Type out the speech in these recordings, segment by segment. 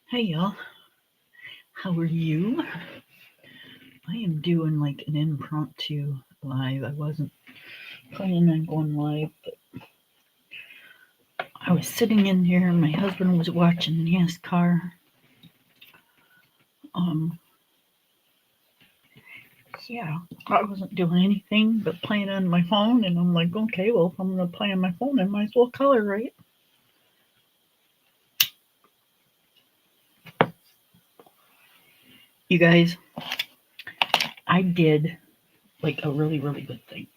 Hey y'all, how are you? I am doing like an impromptu live. I wasn't planning on going live, but I was sitting in here and my husband was watching NASCAR. Um, yeah, I wasn't doing anything but playing on my phone, and I'm like, okay, well, if I'm gonna play on my phone, I might as well color, right? You guys, I did like a really, really good thing.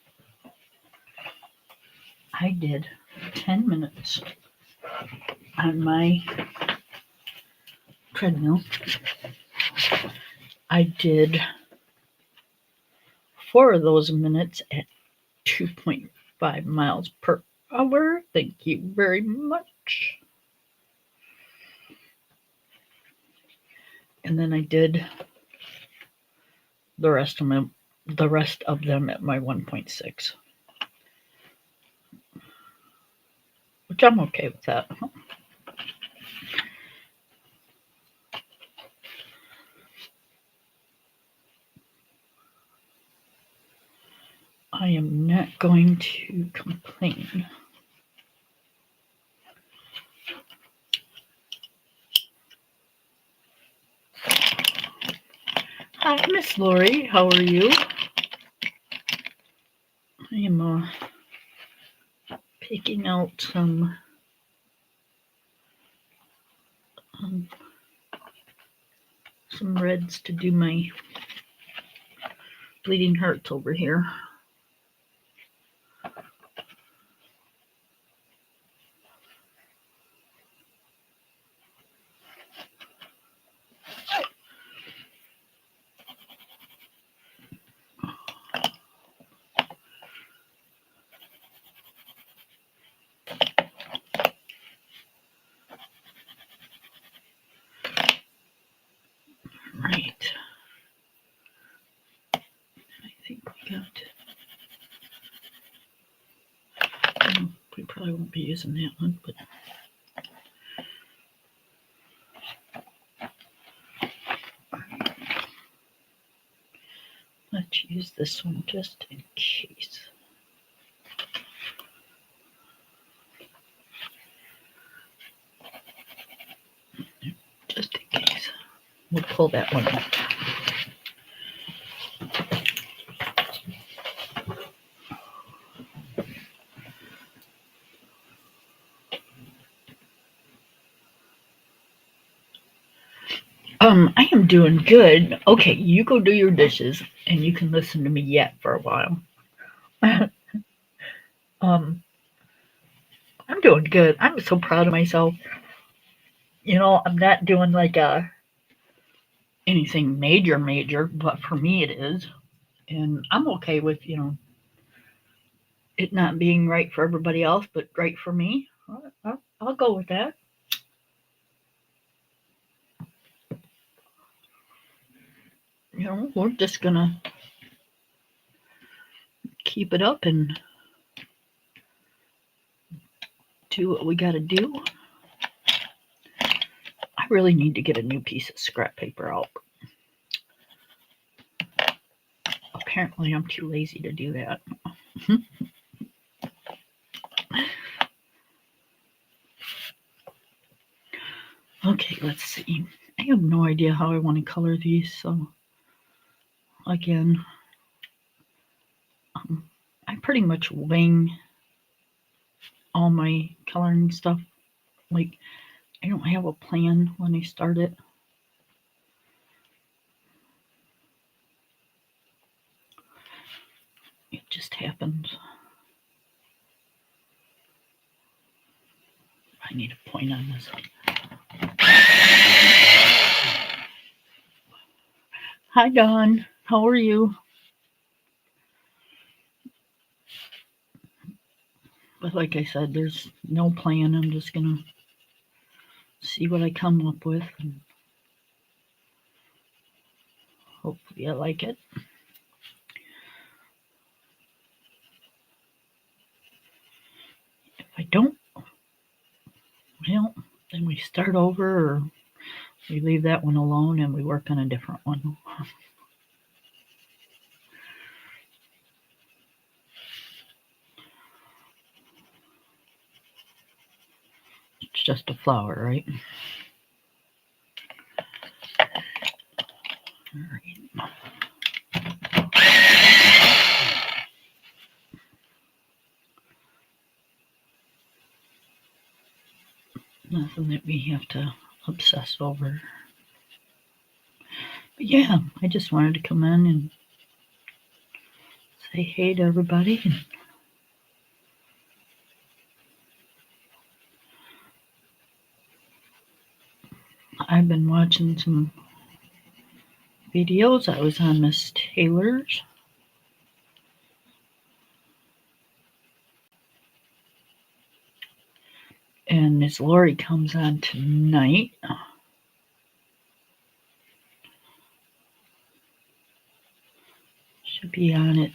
I did 10 minutes on my treadmill. I did 4 of those minutes at 2.5 miles per hour. Thank you very much. And then I did the rest of them at my 1.6, which I'm okay with that. I am not going to complain. Hi, Miss Lori. How are you? I am picking out um, some reds to do my bleeding hearts over here. Right. I think we got. We probably won't be using that one, but let's use this one just in case. Just in case. We'll pull that one out. I am doing good. Okay, you go do your dishes and you can listen to me yet for a while. um, I'm doing good. I'm so proud of myself. I'm not doing like anything major, but for me it is. And I'm okay with, it not being right for everybody else, but right for me. I'll go with that. We're just gonna keep it up and do what we gotta do. I really need to get a new piece of scrap paper out. Apparently, I'm too lazy to do that. Okay, let's see. I have no idea how I want to color these, so again, I pretty much wing all my coloring stuff. Like, I don't have a plan when I start it. It just happens. I need a point on this. Hi, Don. How are you? But like I said, there's no plan. I'm just gonna see what I come up with, and hopefully I like it. If I don't, well, then we start over, or We leave that one alone and we work on a different one. It's just a flower, right? All right. Nothing that we have to obsess over. But yeah, I just wanted to come in and say hey to everybody. And I've been watching some videos. I was on Miss Taylor's. And Miss Lori comes on tonight. Should be on it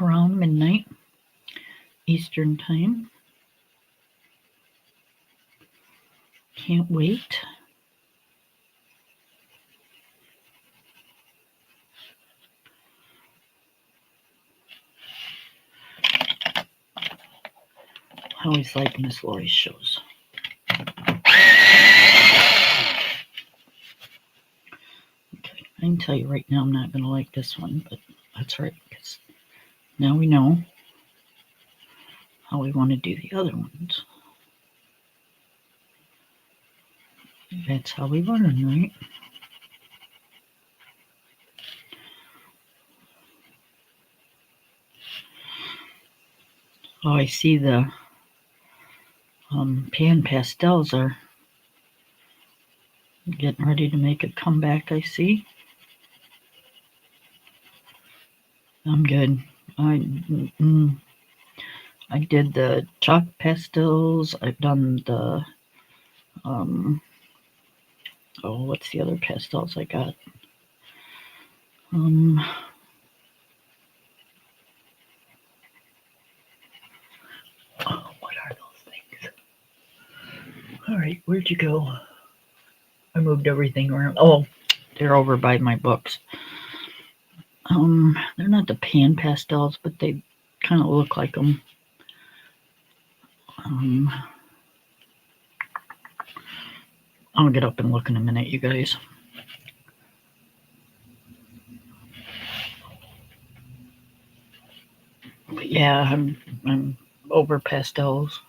around midnight Eastern time. Can't wait. I always like Miss Lori's shows. Okay, I can tell you right now I'm not going to like this one, but that's right, because now we know how we want to do the other ones. That's how we learn, right? Oh, I see the pan pastels are getting ready to make a comeback, I see. I'm good. I did the chalk pastels. I've done the what's the other pastels I got? What are those things? All right, where'd you go? I moved everything around. Oh, they're over by my books. They're not the pan pastels, but they kind of look like them. I'll get up and look in a minute, you guys. But yeah, I'm over pastels.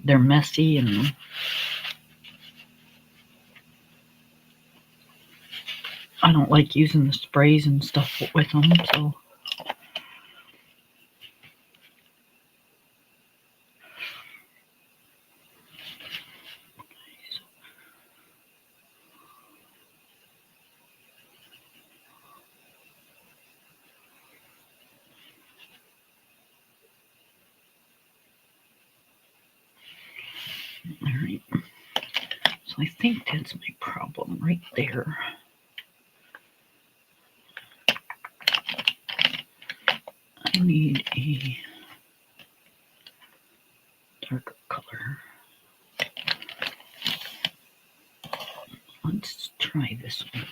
They're messy and I don't like using the sprays and stuff with them, so. All right. So I think that's my problem right there. I need a darker color. Let's try this one.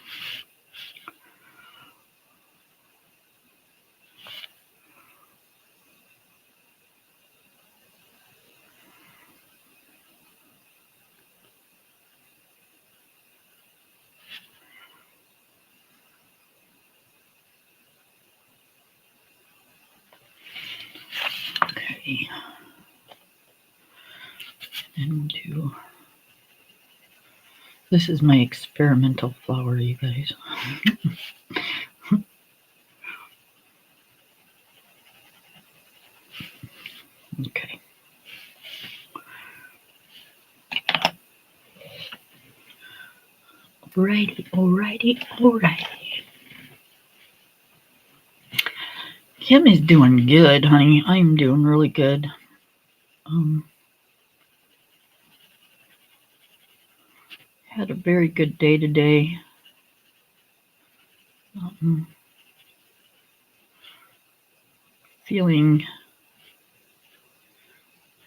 Okay. And do. This is my experimental flower, you guys. Okay. Alrighty. Kim is doing good, honey. I am doing really good. Had a very good day today. feeling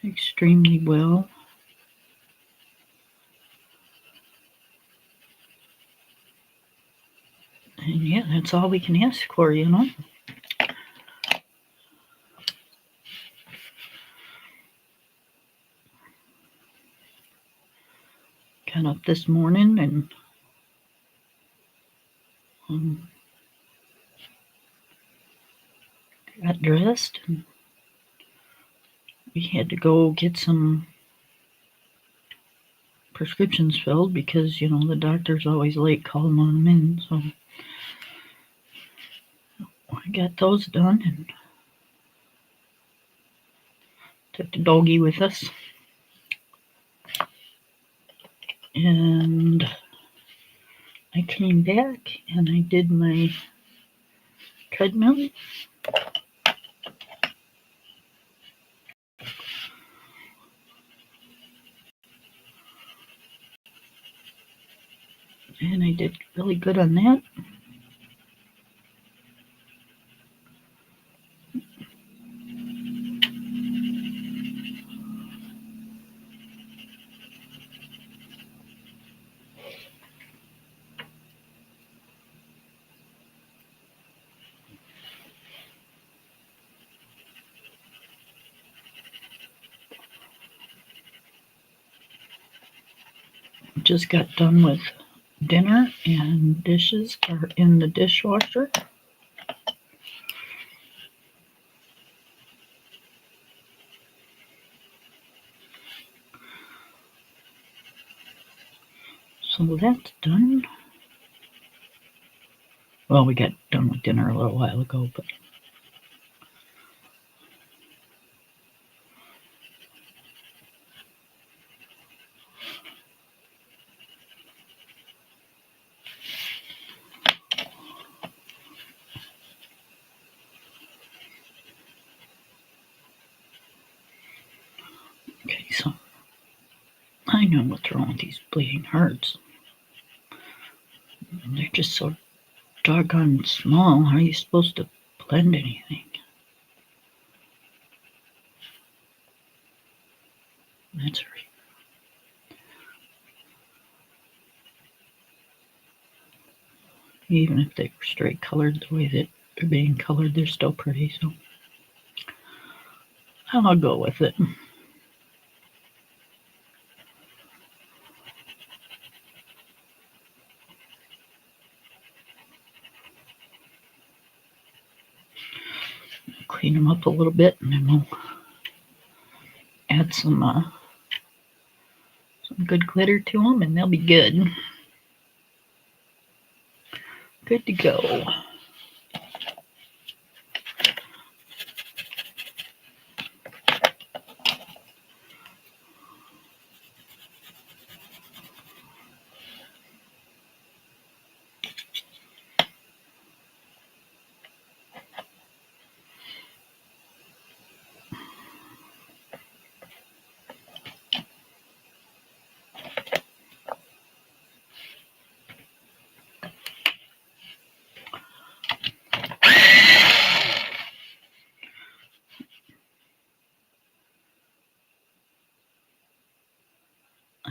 extremely well. And yeah, that's all we can ask for, you know. Got up this morning and got dressed, and we had to go get some prescriptions filled because, you know, the doctor's always late calling them in. So I got those done and took the doggy with us. And I came back and I did my treadmill. And I did really good on that. Just got done with dinner and dishes are in the dishwasher. So that's done. Well, we got done with dinner a little while ago, but okay, so I know what's wrong with these bleeding hearts. They're just so doggone small. How are you supposed to blend anything? That's right. Even if they were straight colored the way that they're being colored, they're still pretty, so I'll go with it. Clean them up a little bit and then we'll add some good glitter to them and they'll be good. Good to go.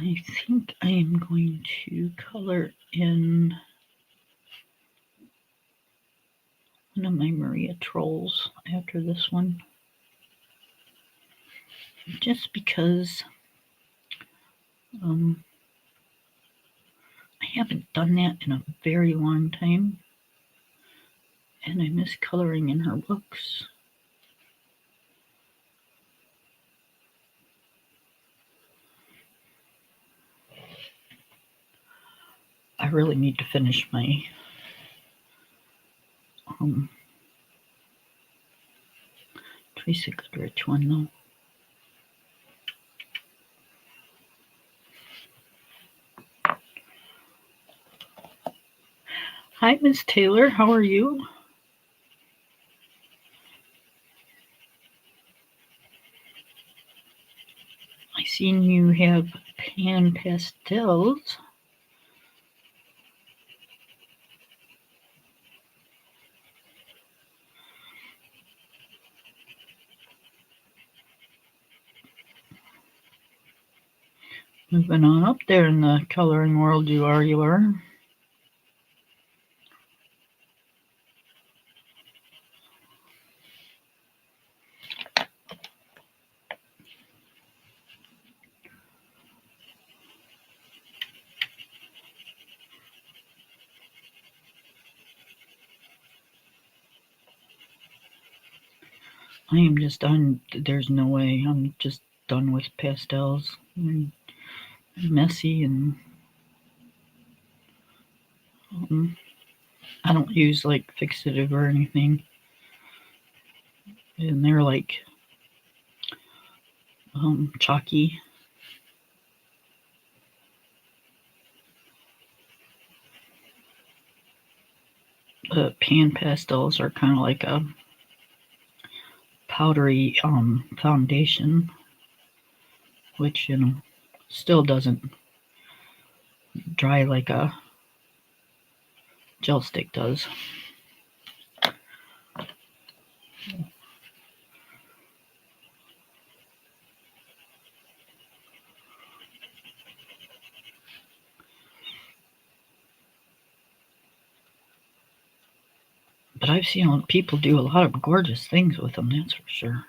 I think I am going to color in one of my Maria Trolls after this one. Just because I haven't done that in a very long time. And I miss coloring in her books. I really need to finish my Teresa Goodrich one though. Hi, Miss Taylor. How are you? I seen you have pan pastels. Moving on up there in the coloring world, you are. I am just done. There's no way. I'm just done with pastels. Messy and I don't use like fixative or anything. And they're like chalky. The pan pastels are kind of like a powdery foundation, which still doesn't dry like a gel stick does. But I've seen people do a lot of gorgeous things with them, that's for sure.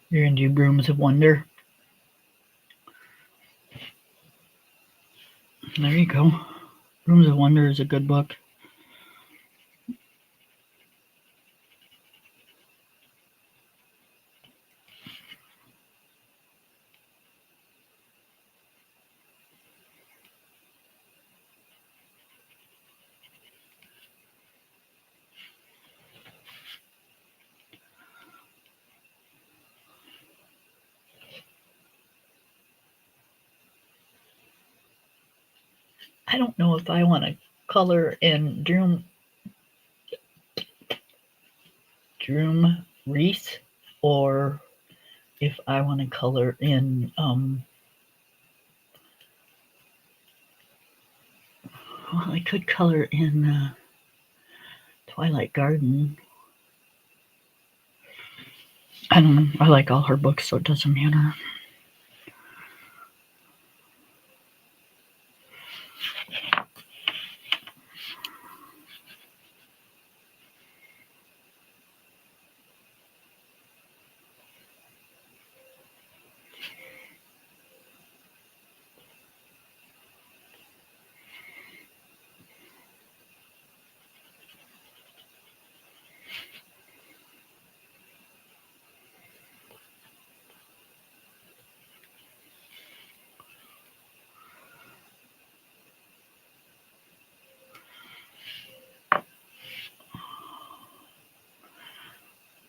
You're going to do Brooms of Wonder. There you go. Brooms of Wonder is a good book. I don't know if I want to color in Drum Reese or if I want to color in well, I could color in Twilight Garden. I don't know. I like all her books, so it doesn't matter.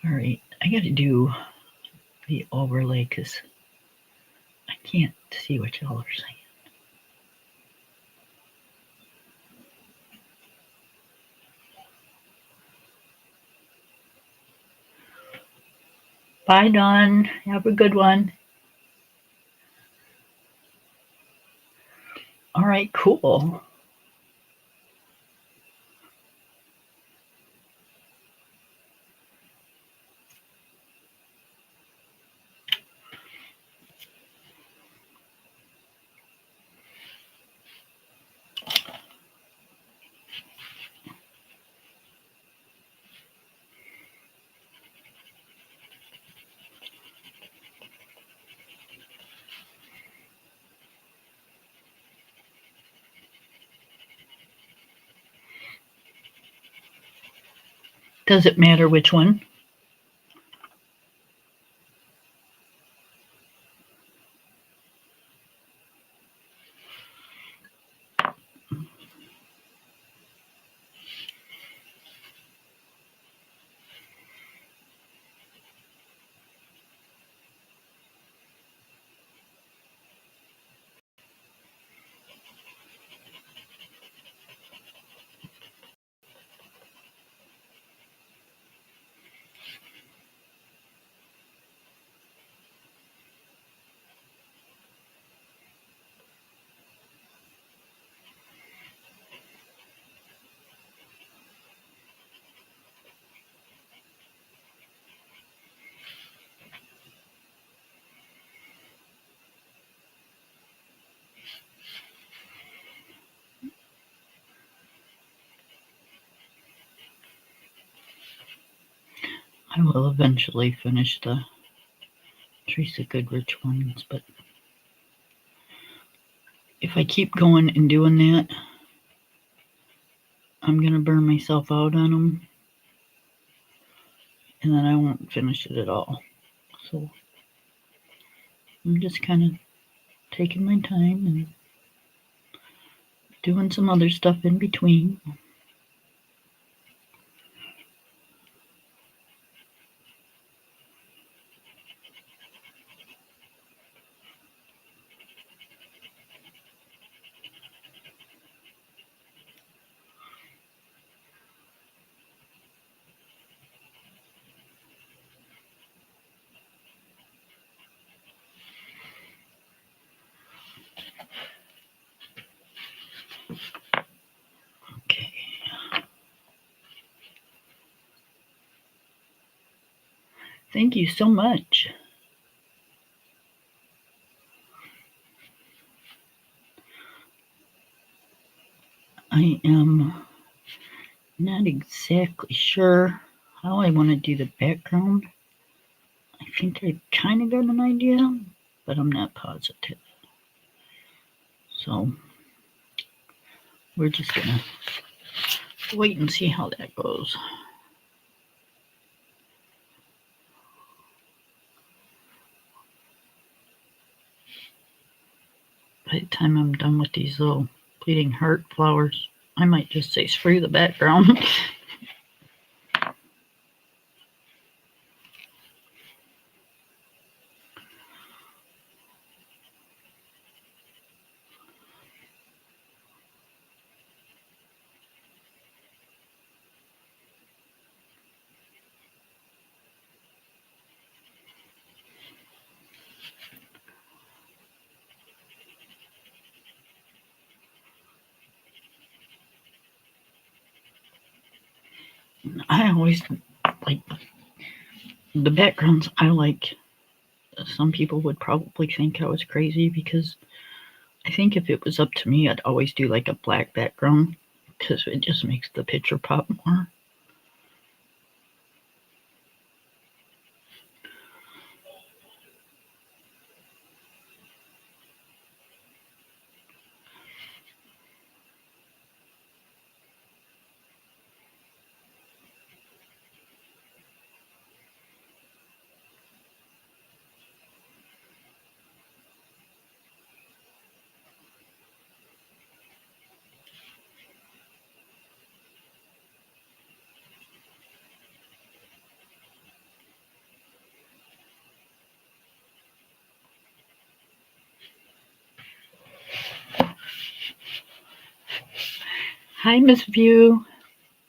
Alright, I gotta do the overlay because I can't see what y'all are saying. Bye, Dawn. Have a good one. Alright, cool. Does it matter which one? I will eventually finish the Teresa Goodrich ones, but if I keep going and doing that, I'm going to burn myself out on them, and then I won't finish it at all. So I'm just kind of taking my time and doing some other stuff in between. Okay. Thank you so much. I am not exactly sure how I want to do the background. I think I kind of got an idea, but I'm not positive. So we're just going to wait and see how that goes. By the time I'm done with these little bleeding heart flowers, I might just say spray the background. I always like the backgrounds I like. Some people would probably think I was crazy because I think if it was up to me, I'd always do like a black background because it just makes the picture pop more. Hi, Miss View.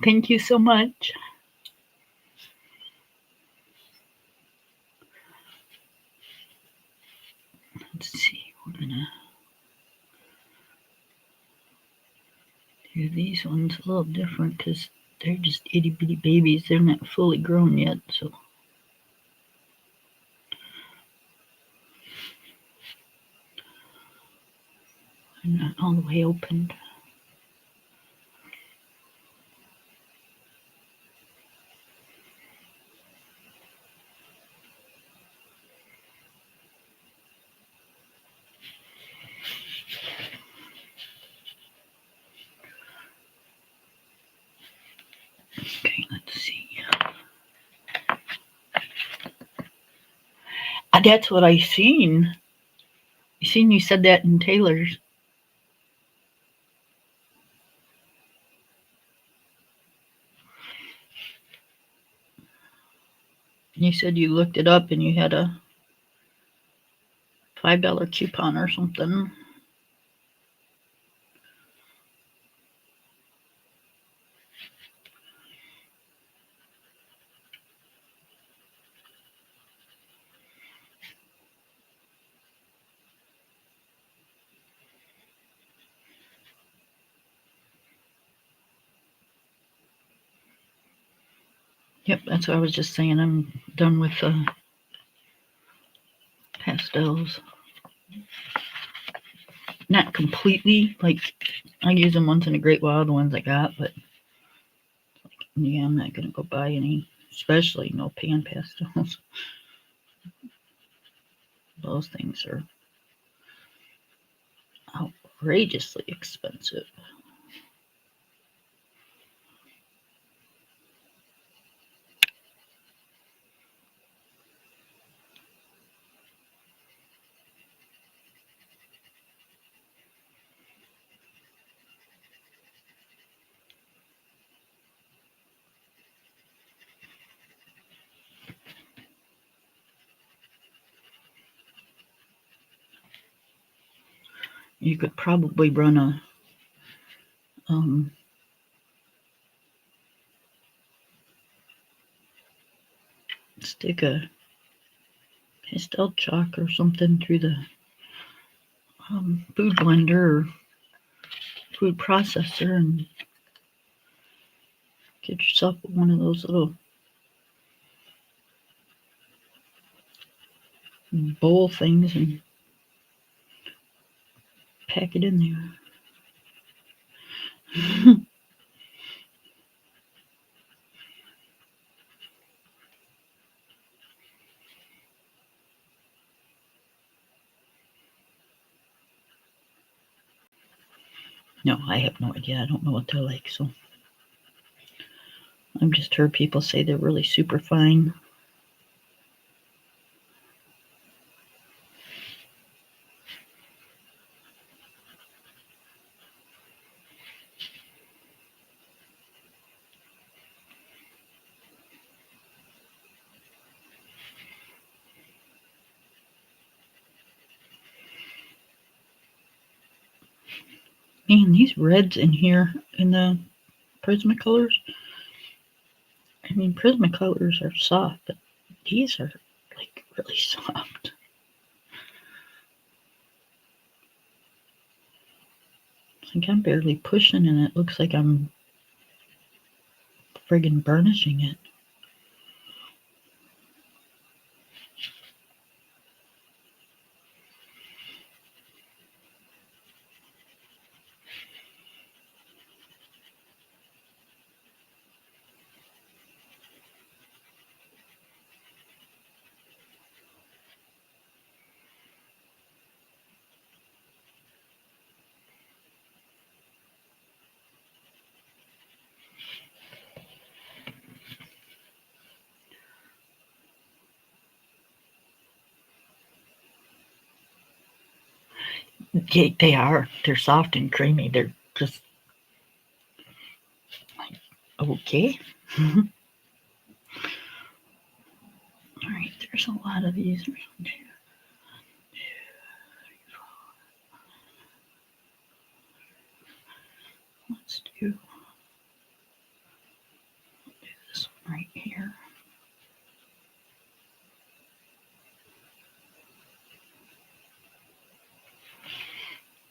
Thank you so much. Let's see. We're gonna do these ones a little different because they're just itty bitty babies. They're not fully grown yet, so they're not all the way opened. Okay, let's see. That's what I seen. I seen you said that in Taylor's. You said you looked it up and you had a $5 coupon or something. Yep, that's what I was just saying. I'm done with pastels. Not completely. Like, I use them once in a great while, the ones I got, but yeah, I'm not going to go buy any especially no pan pastels. Those things are outrageously expensive. You could probably run a um, stick a pastel chalk or something through the food blender or food processor and get yourself one of those little bowl things and pack it in there. No, I have no idea. I don't know what they're like, so I've just heard people say they're really super fine. Man, these reds in here in the Prismacolors, I mean, Prismacolors are soft, but these are like really soft. It's like I'm barely pushing and it looks like I'm friggin' burnishing it. They are. They're soft and creamy. They're just like, okay. All right, there's a lot of these. Let's do this one right here.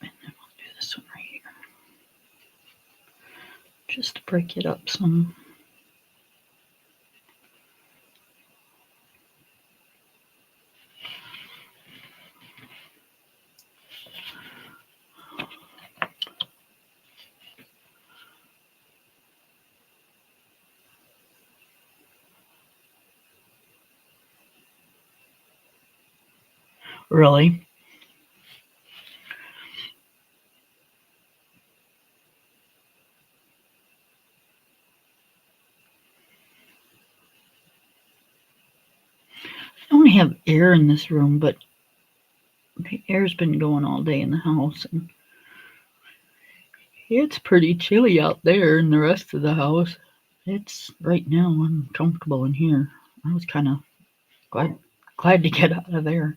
And then we'll do this one right here. Just to break it up some. Really? I only have air in this room, but the air's been going all day in the house, and it's pretty chilly out there in the rest of the house. It's right now I'm comfortable in here. I was kind of glad to get out of there.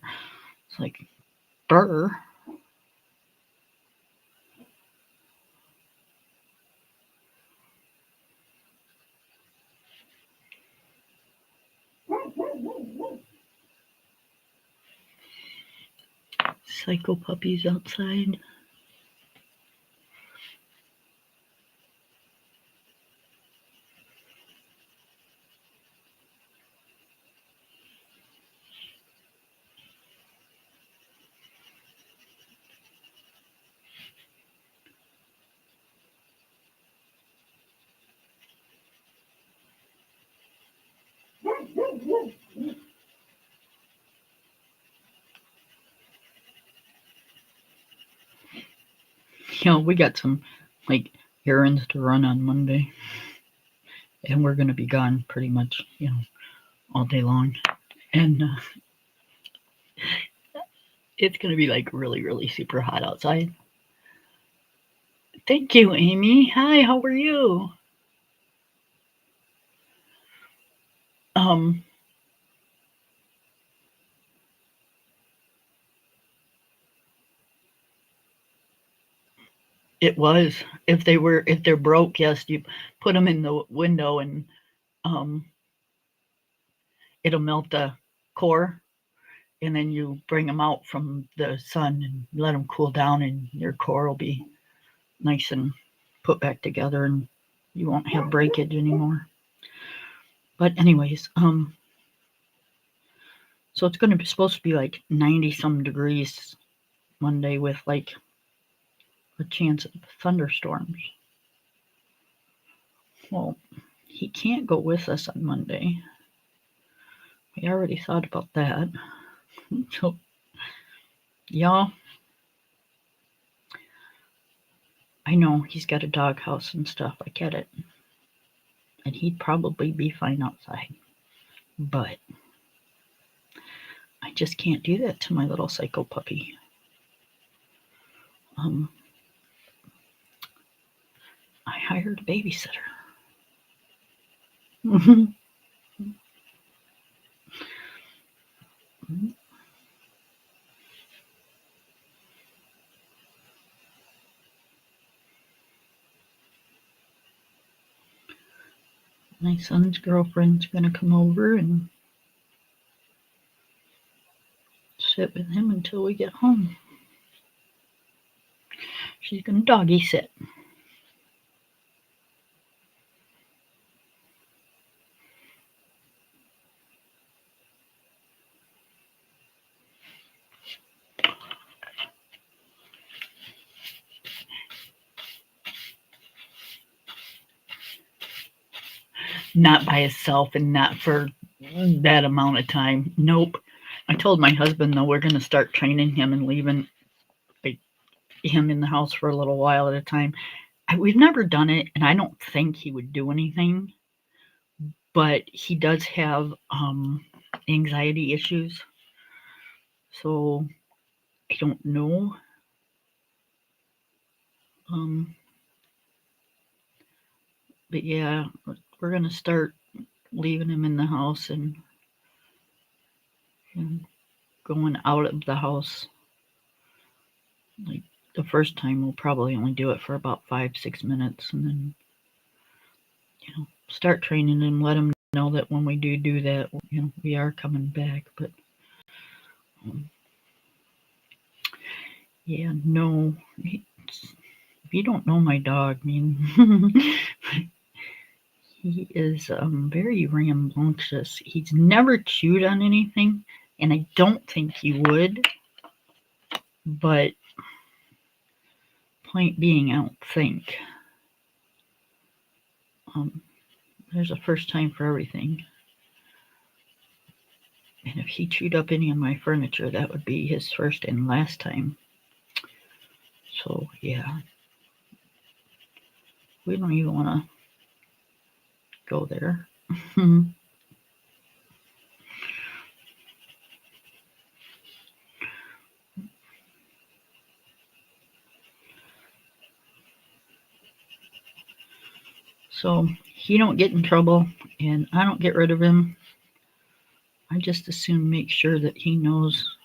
It's like brr. Psycho puppies outside. We got some like errands to run on Monday, and we're gonna be gone pretty much, all day long, and it's gonna be like really, really super hot outside. Thank you, Amy. Hi, how are you? Um, it was. If they're broke, yes, you put them in the window and um, it'll melt the core, and then you bring them out from the sun and let them cool down, and your core will be nice and put back together, and you won't have breakage anymore. But anyways, so it's going to be supposed to be like 90 some degrees Monday with like a chance of thunderstorms. Well, he can't go with us on Monday. We already thought about that. So, y'all, I know he's got a doghouse and stuff. I get it. And he'd probably be fine outside. But I just can't do that to my little psycho puppy. Um, I hired a babysitter. My son's girlfriend's going to come over and sit with him until we get home. She's going to doggy sit. Not by himself and not for that amount of time. Nope. I told my husband, though, we're going to start training him and leaving him in the house for a little while at a time. We've never done it, and I don't think he would do anything, but he does have anxiety issues. So I don't know. Um, but yeah, we're going to start leaving him in the house and going out of the house. Like the first time, we'll probably only do it for about 5-6 minutes, and then start training him. Let him know that when we do that, we are coming back. But yeah, no, if you don't know my dog, I mean, he is very rambunctious. He's never chewed on anything, and I don't think he would. But point being, I don't think. There's a first time for everything. And if he chewed up any of my furniture, that would be his first and last time. So, yeah. We don't even want to go there. So he don't get in trouble, and I don't get rid of him. I just as soon make sure that he knows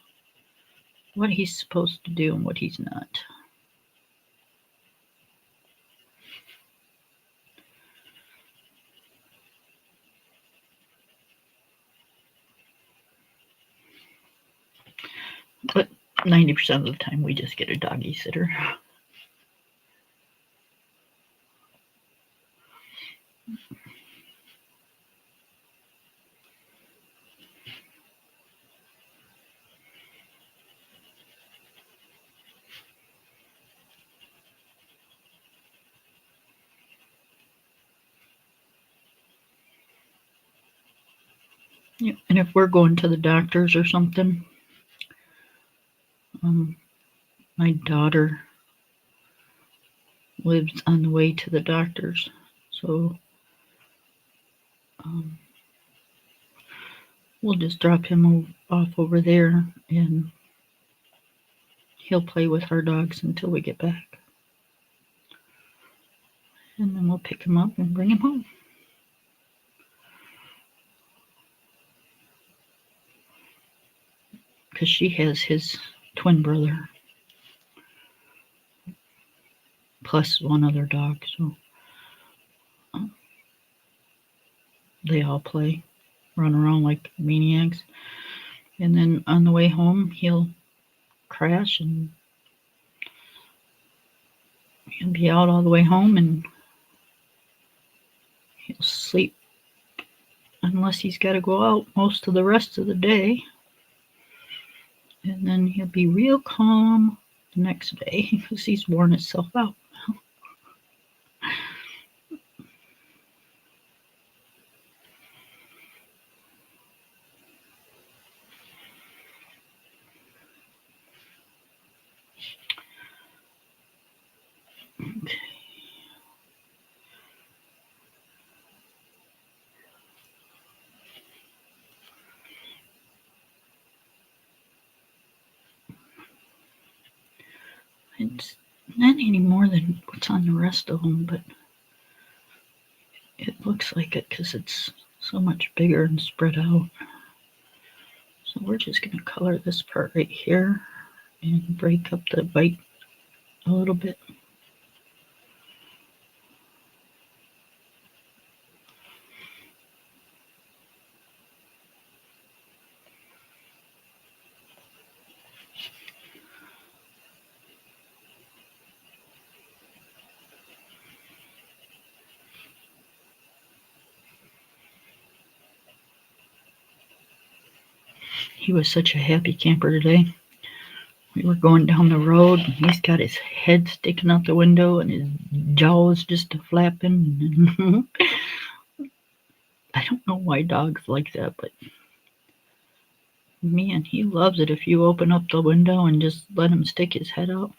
what he's supposed to do and what he's not. But 90% of the time, we just get a doggy sitter. Yeah, and if we're going to the doctors or something, my daughter lives on the way to the doctors, so we'll just drop him off over there, and he'll play with our dogs until we get back, and then we'll pick him up and bring him home. Because she has his twin brother plus one other dog, so they all play, run around like maniacs. And then on the way home, he'll crash and he'll be out all the way home, and he'll sleep unless he's got to go out most of the rest of the day. And then he'll be real calm the next day because he's worn himself out. Okay. It's not any more than what's on the rest of them, but it looks like it because it's so much bigger and spread out. So we're just going to color this part right here and break up the white a little bit. He was such a happy camper today. We were going down the road, and he's got his head sticking out the window and his jaws just flapping. I don't know why dogs like that, but man, he loves it if you open up the window and just let him stick his head out.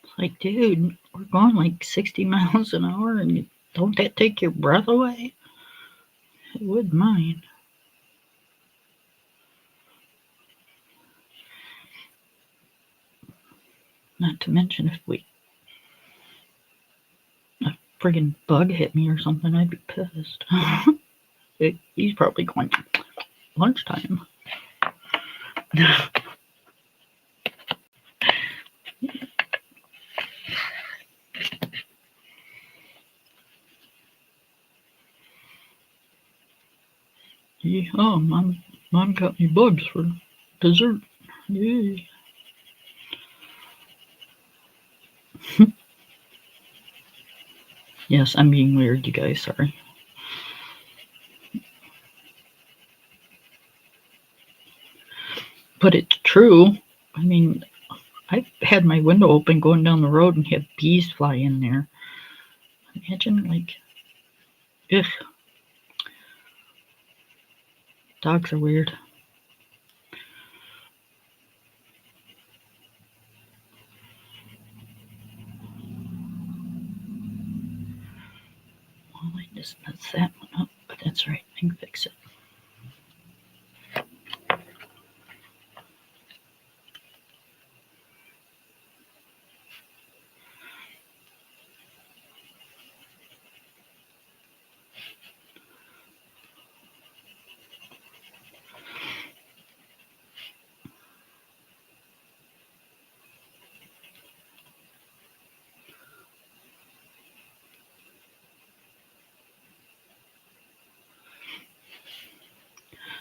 It's like, dude, we're going like 60 miles an hour, and don't that take your breath away? It would mine. Not to mention if a friggin' bug hit me or something, I'd be pissed. He's probably going, lunchtime. Oh, mom got me bugs for dessert. Yay. Yes, I'm being weird, you guys, sorry. But it's true. I mean, I've had my window open going down the road and had bees fly in there. Imagine, like, ugh. Dogs are weird. Well, I just messed that one up, but that's right. I can fix it.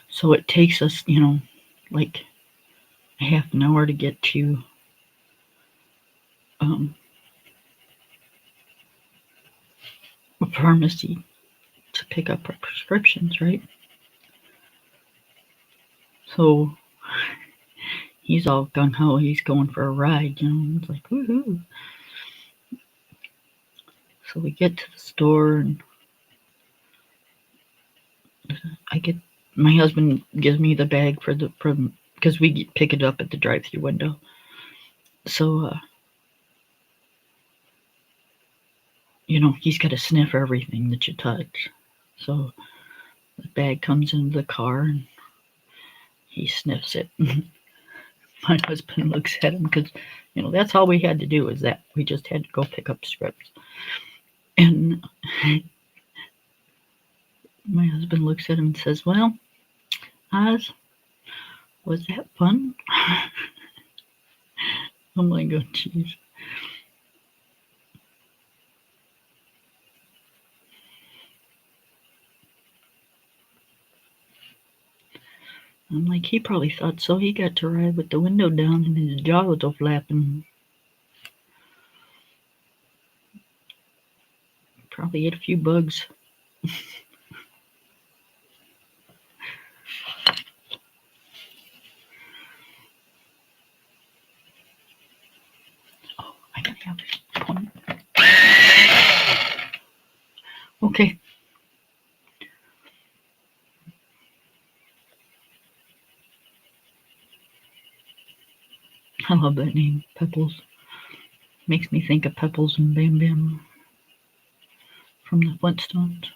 So it takes us, like a half an hour to get to a pharmacy to pick up our prescriptions, right? So he's all gung ho. He's going for a ride, It's like, woohoo. So we get to the store, and My husband gives me the bag because we pick it up at the drive-through window. So, he's got to sniff everything that you touch. So the bag comes into the car and he sniffs it. My husband looks at him because, that's all we had to do is that. We just had to go pick up scripts. And my husband looks at him and says, "Well, Oz, was that fun?" I'm like, oh, jeez. I'm like, he probably thought so. He got to ride with the window down and his jaw was all flapping. Probably ate a few bugs. Oh, I gotta have this point. Okay. I love that name, Pebbles. Makes me think of Pebbles and Bam Bam from the Flintstones.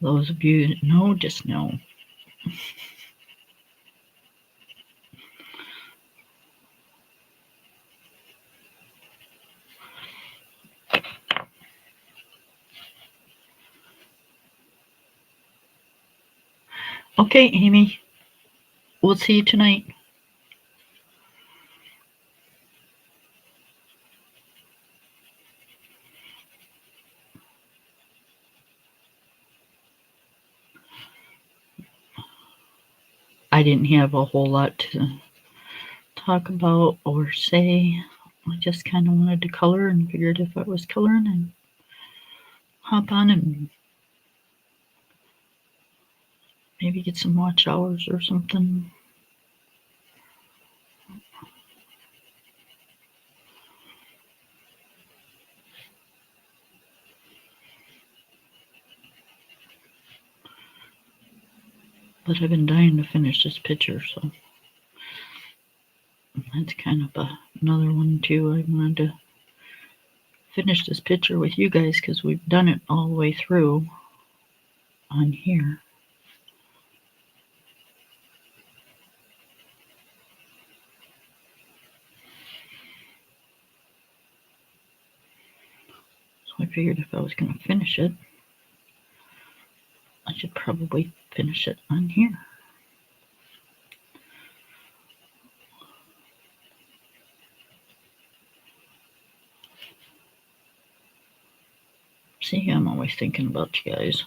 Those of you that know, just know. Okay, Amy. We'll see you tonight. I didn't have a whole lot to talk about or say. I just kind of wanted to color and figured if I was coloring, I'd hop on and maybe get some watch hours or something. But I've been dying to finish this picture, so that's kind of another one too. I wanted to finish this picture with you guys because we've done it all the way through on here. So I figured if I was going to finish it, I should probably finish it on here. See, I'm always thinking about you guys.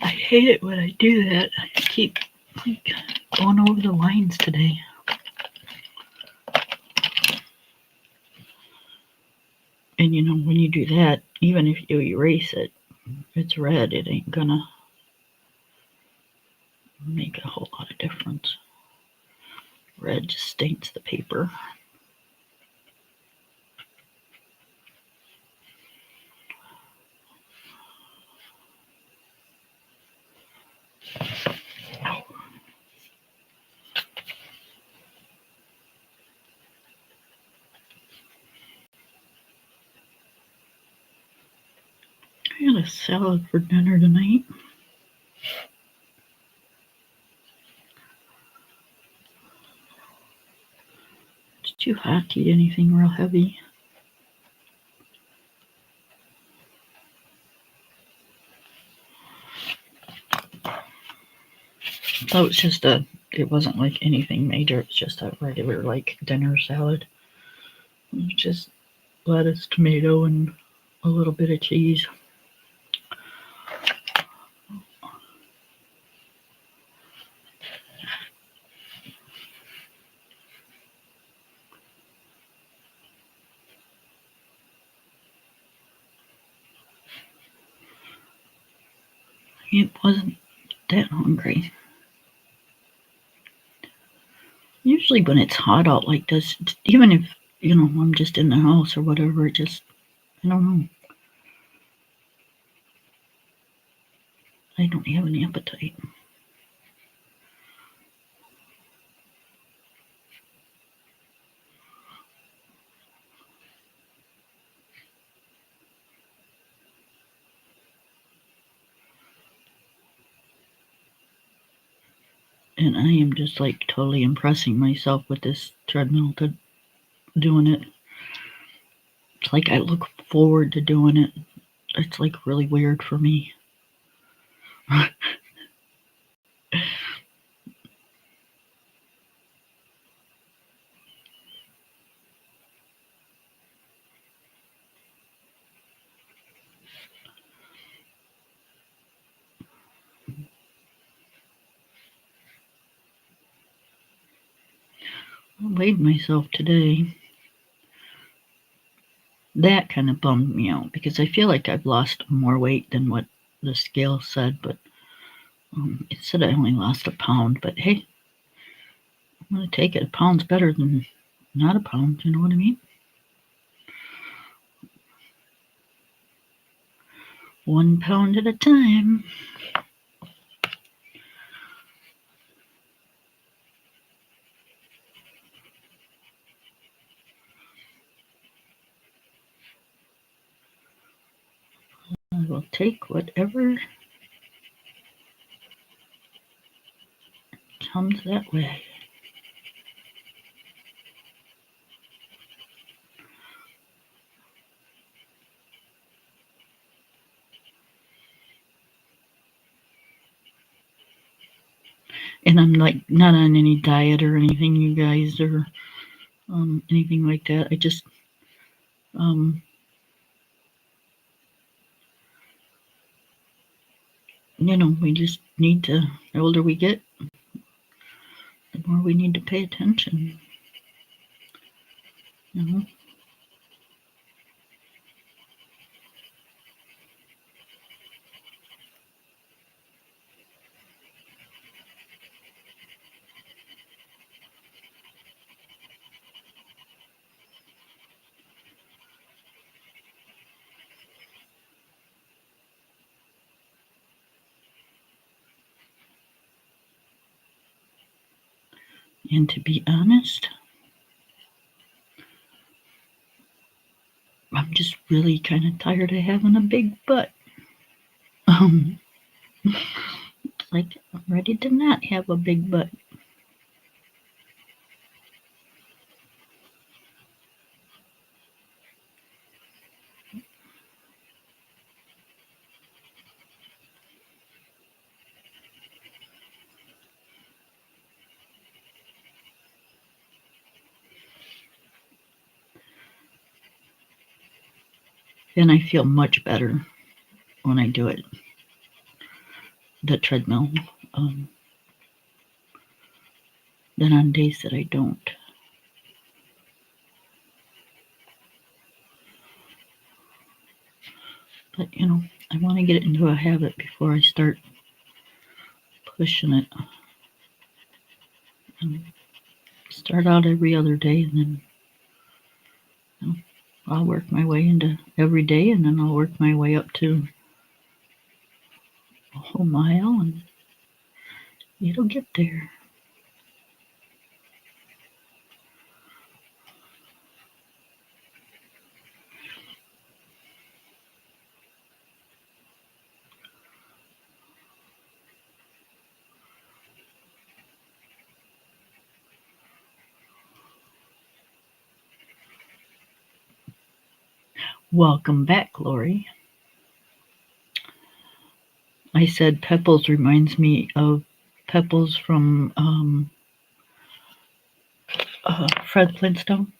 I hate it when I do that. I keep going over the lines today. And when you do that, even if you erase it, it's red, it ain't gonna make a whole lot of difference. Red just stains the paper. Ow. I had a salad for dinner tonight. It's too hot to eat anything real heavy. So it wasn't like anything major. It's just a regular dinner salad. It just lettuce, tomato, and a little bit of cheese. It wasn't that hungry. Usually when it's hot out like this, even if, I'm just in the house or whatever, I don't know. I don't have an appetite. And I am just like totally impressing myself with this treadmill to doing it. It's like I look forward to doing it. It's like really weird for me. I weighed myself today. That kind of bummed me out because I feel like I've lost more weight than what the scale said, but it said I only lost a pound. But hey, I'm going to take it. A pound's better than not a pound. You know what I mean? 1 pound at a time. I will take whatever comes that way. And I'm like not on any diet or anything, you guys, or anything like that. I just we just need to. The older we get, the more we need to pay attention. You know. And to be honest, I'm just really kind of tired of having a big butt. Like I'm ready to not have a big butt. And I feel much better when I do it. The treadmill, than on days that I don't. But I want to get it into a habit before I start pushing it. And start out every other day, and then I'll work my way into every day, and then I'll work my way up to a whole mile, and it'll get there. Welcome back, Lori. I said Pebbles reminds me of Pebbles from Fred Flintstone.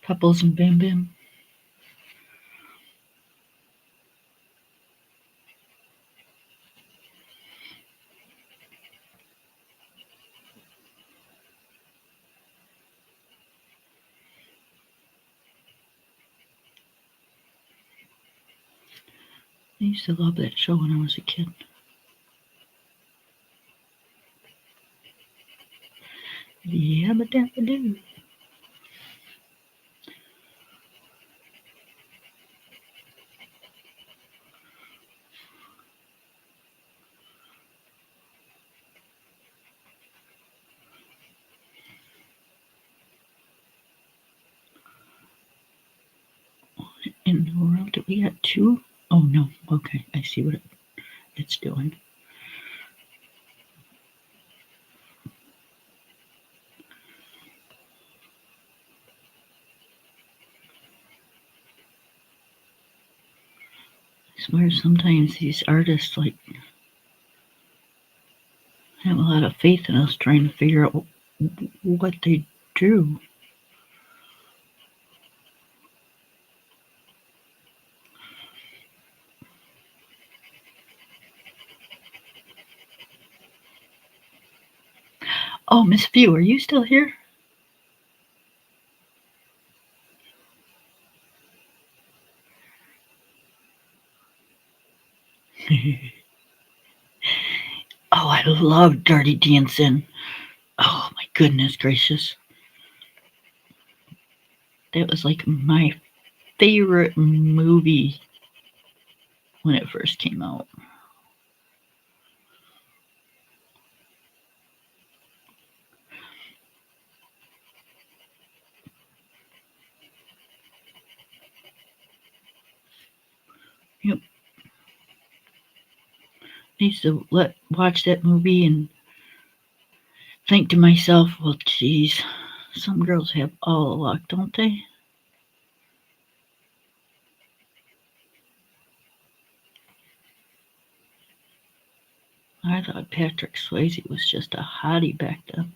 Pebbles and Bam Bam. I used to love that show when I was a kid. Yabba dabba doo. In the world, did we got two? Oh no. Okay, I see what it's doing. I swear sometimes these artists like have a lot of faith in us trying to figure out what they drew. Oh, Miss Few, are you still here? Oh, I love Dirty Dancing. Oh my goodness gracious. That was like my favorite movie when it first came out. Yep. I used to watch that movie and think to myself, well, geez, some girls have all the luck, don't they? I thought Patrick Swayze was just a hottie back then.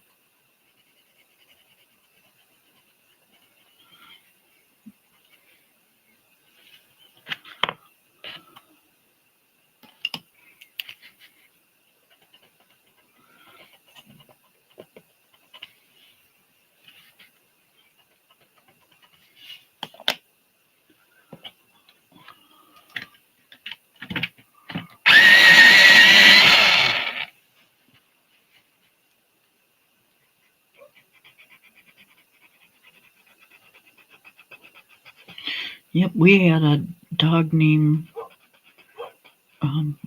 Yep, we had a dog named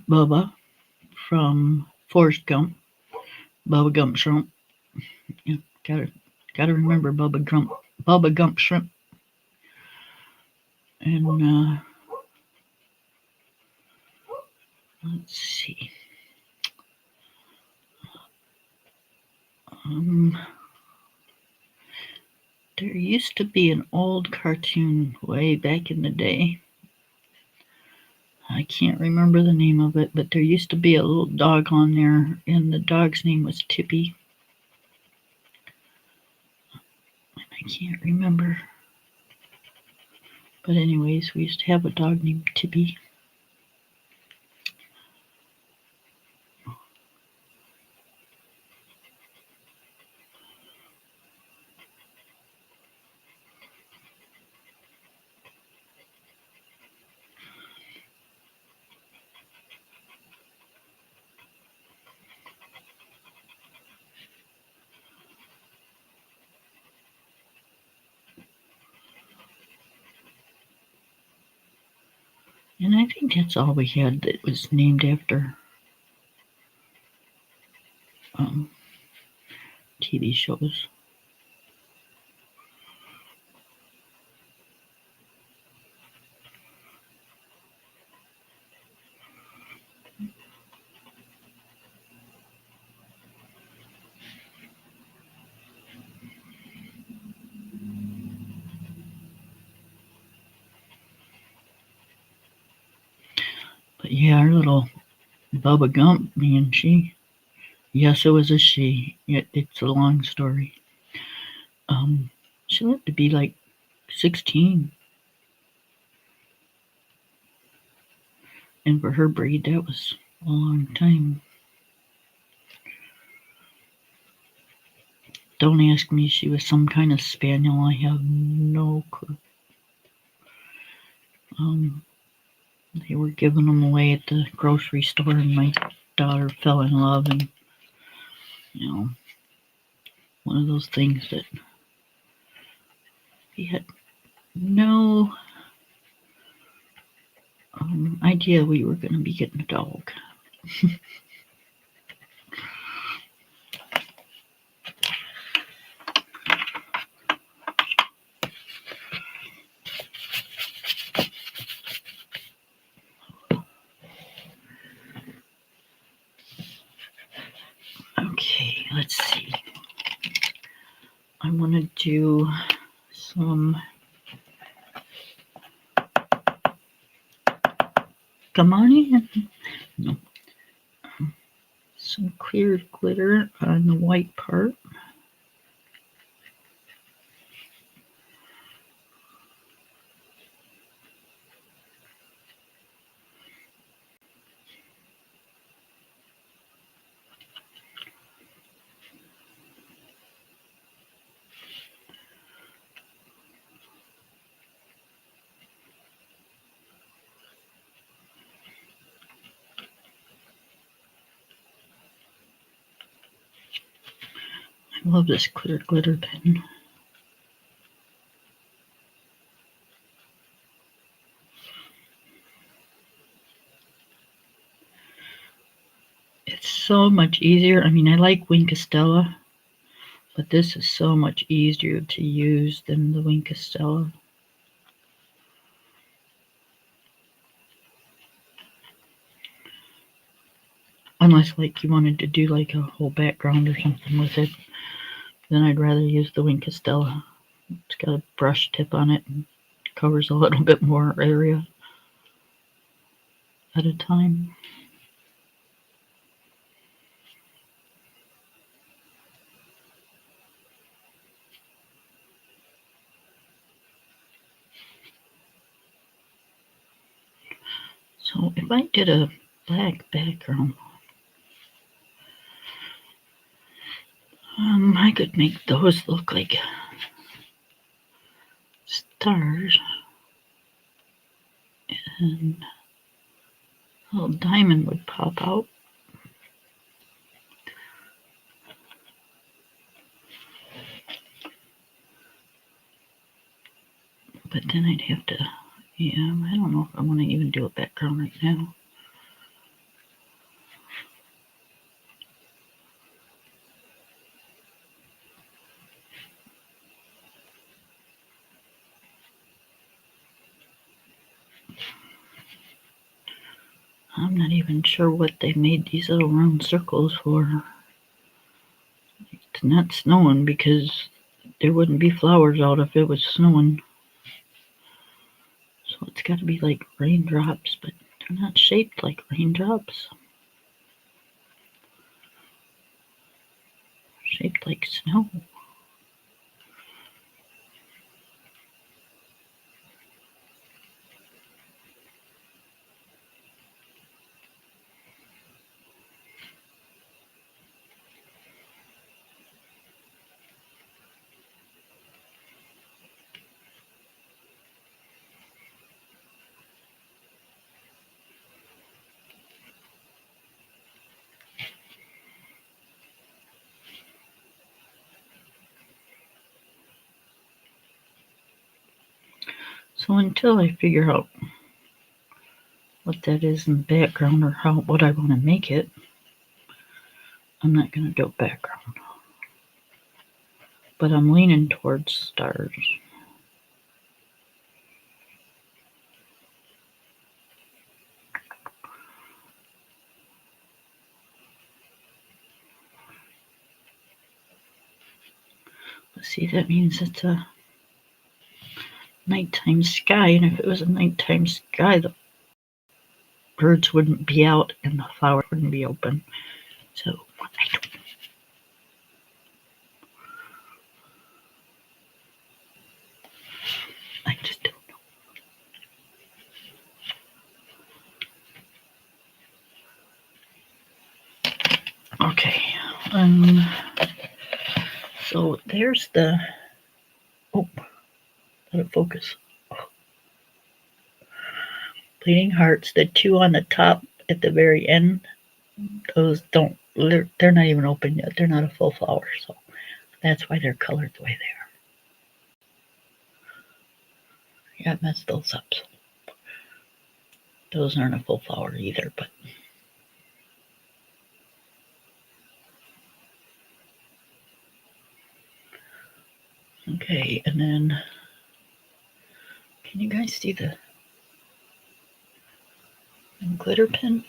Bubba from Forrest Gump. Bubba Gump Shrimp. Yep, gotta remember Bubba Gump Shrimp. And let's see. Um, there used to be an old cartoon way back in the day. I can't remember the name of it, but there used to be a little dog on there, and the dog's name was Tippy. I can't remember. But anyways, we used to have a dog named Tippy. And I think that's all we had that was named after um, TV shows. But yeah, our little Bubba Gump, me and she. Yes, it was a she. It's a long story. Um, she lived to be like 16, and for her breed, that was a long time. Don't ask me. She was some kind of spaniel. I have no clue. Um, They were giving them away at the grocery store, and my daughter fell in love, and one of those things that we had no idea we were going to be getting a dog. Okay, let's see. I want to do some come on in. No. Some clear glitter on the white part. I love this clear glitter pen. It's so much easier. I mean, I like Wink of Stella, but this is so much easier to use than the Wink of Stella. Unless like you wanted to do like a whole background or something with it, then I'd rather use the Wink of Stella. It's got a brush tip on it and covers a little bit more area at a time. So if I did a black background, I could make those look like stars, and a little diamond would pop out. But then I'd have to, I don't know if I want to even do a background right now. I'm not even sure what they made these little round circles for. It's not snowing because there wouldn't be flowers out if it was snowing. So it's got to be like raindrops, but they're not shaped like raindrops. They're shaped like snow. So until I figure out what that is in the background or what I want to make it, I'm not going to do a background. But I'm leaning towards stars. But see, that means it's a nighttime sky, and if it was a nighttime sky, the birds wouldn't be out and the flowers wouldn't be open. So I just don't know. Okay. So there's the. Oh, let it focus. Bleeding hearts, the two on the top at the very end, those don't, they're not even open yet. They're not a full flower, so that's why they're colored the way they are. Yeah, I messed those up. Those aren't a full flower either, but okay, and then can you guys see the glitter pen?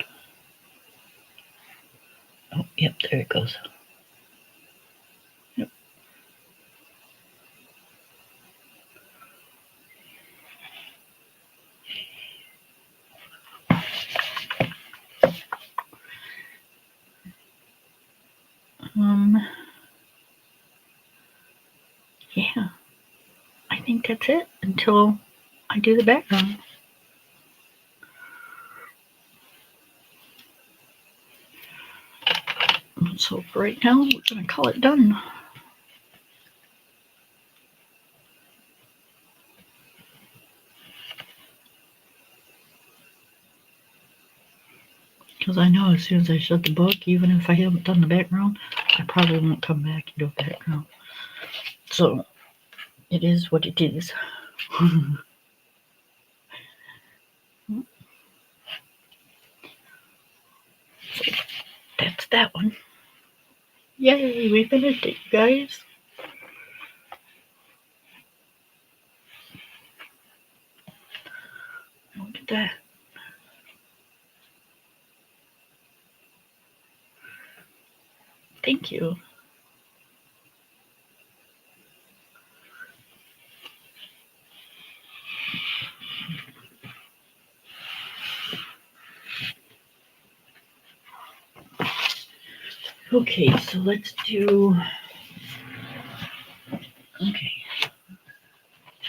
Oh, yep, there it goes. Yep. Yeah, I think that's it until I do the background. So for right now, we're gonna call it done. Because I know as soon as I shut the book, even if I haven't done the background, I probably won't come back and do a background. So it is what it is. So that's that one. Yay, we finished it, guys. Look at that. Thank you. Okay, so let's do. Okay.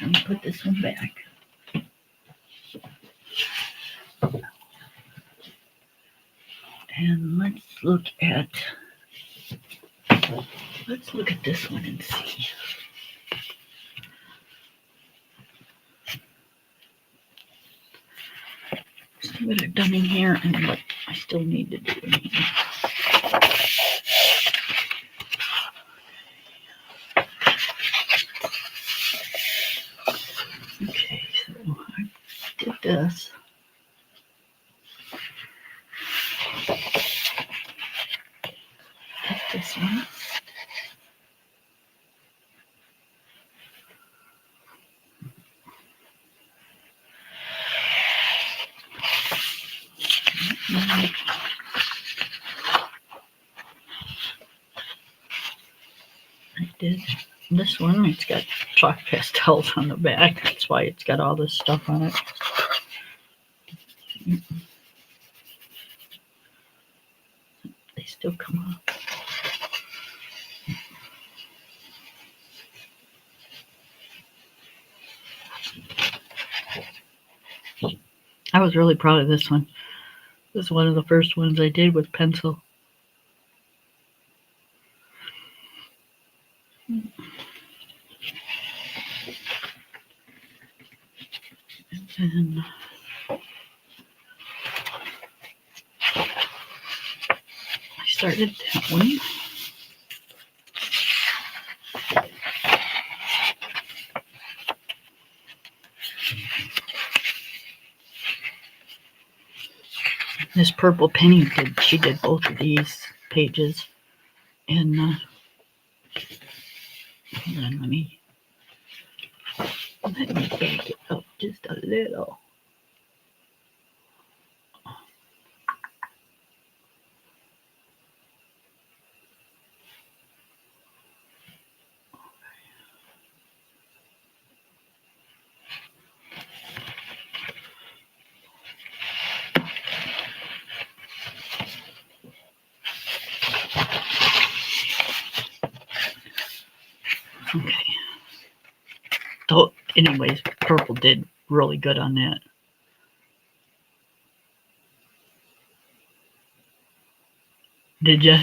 I'm gonna put this one back. And let's look at this one and see. See what I've done in here and what I still need to do in here. Okay, so I did this. Take this one. I did this one. It's got chalk pastels on the back. That's why it's got all this stuff on it. They still come up. I was really proud of this one. This is one of the first ones I did with pencil. And I started that one. This purple penny she did both of these pages. And hold on, let me back it up just a little. Okay. So, anyways, purple did really good on that. Did ya?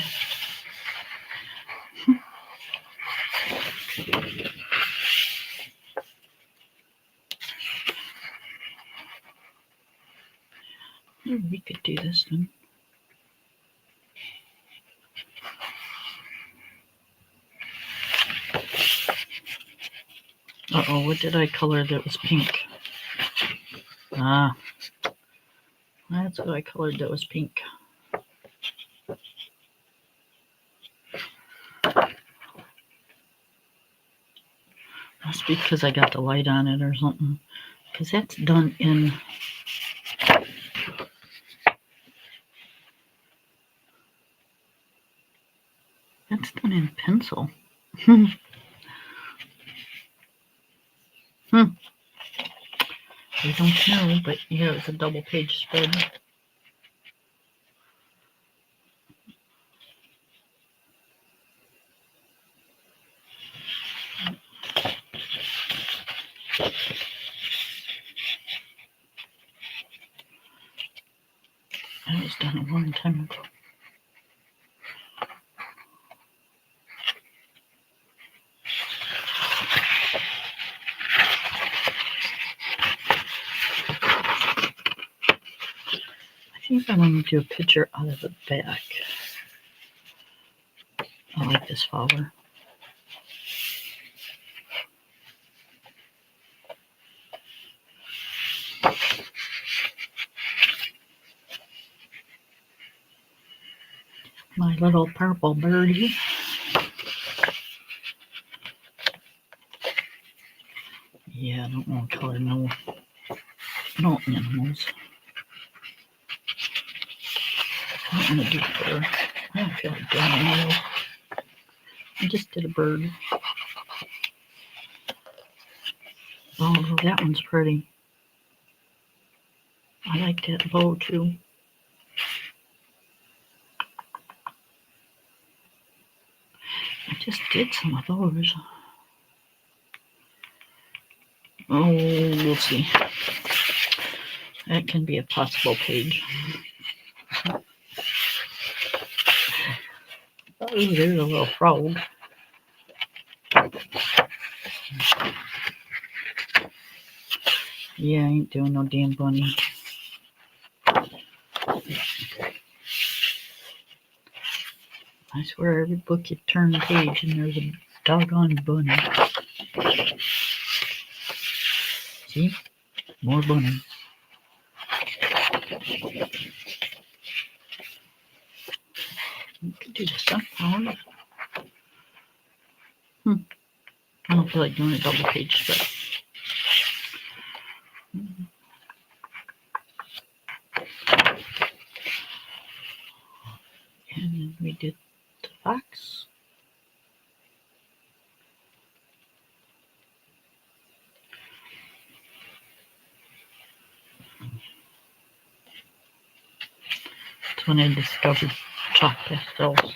we could do this then. Uh-oh, what did I color that was pink? Ah, that's what I colored that was pink. Must be because I got the light on it or something. Because that's done in... That's done in pencil. I don't know, but yeah, it's a double page spread. That was done a long time ago. I think I want to do a picture out of the back. I like this flower. My little purple birdie. Yeah, I don't want to color no animals. I don't want to do fur. I don't feel like doing animals. I just did a bird. Oh, that one's pretty. I like that bow too. I just did some of those. Oh, we'll see. That can be a possible page. Oh, there's a little frog. Yeah, I ain't doing no damn bunny. I swear every book you turn the page and there's a doggone bunny. See? More bunny. You could do the sunflower. I don't feel like doing a double page spread. And then we did the fox. That's when I discovered chalk pastels.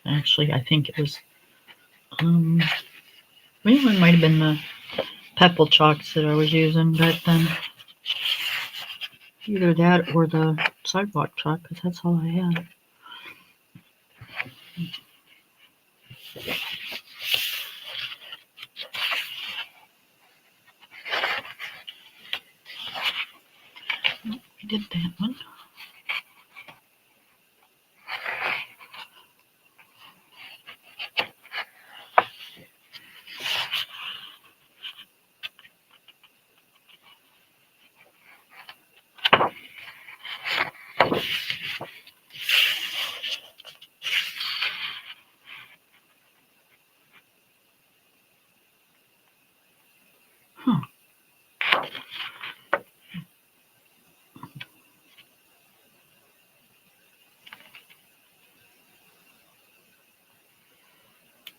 Actually, I think it was, well, it might have been the pebble chalks that I was using back then. Either that or the sidewalk chalk, because that's all I had. We did that one.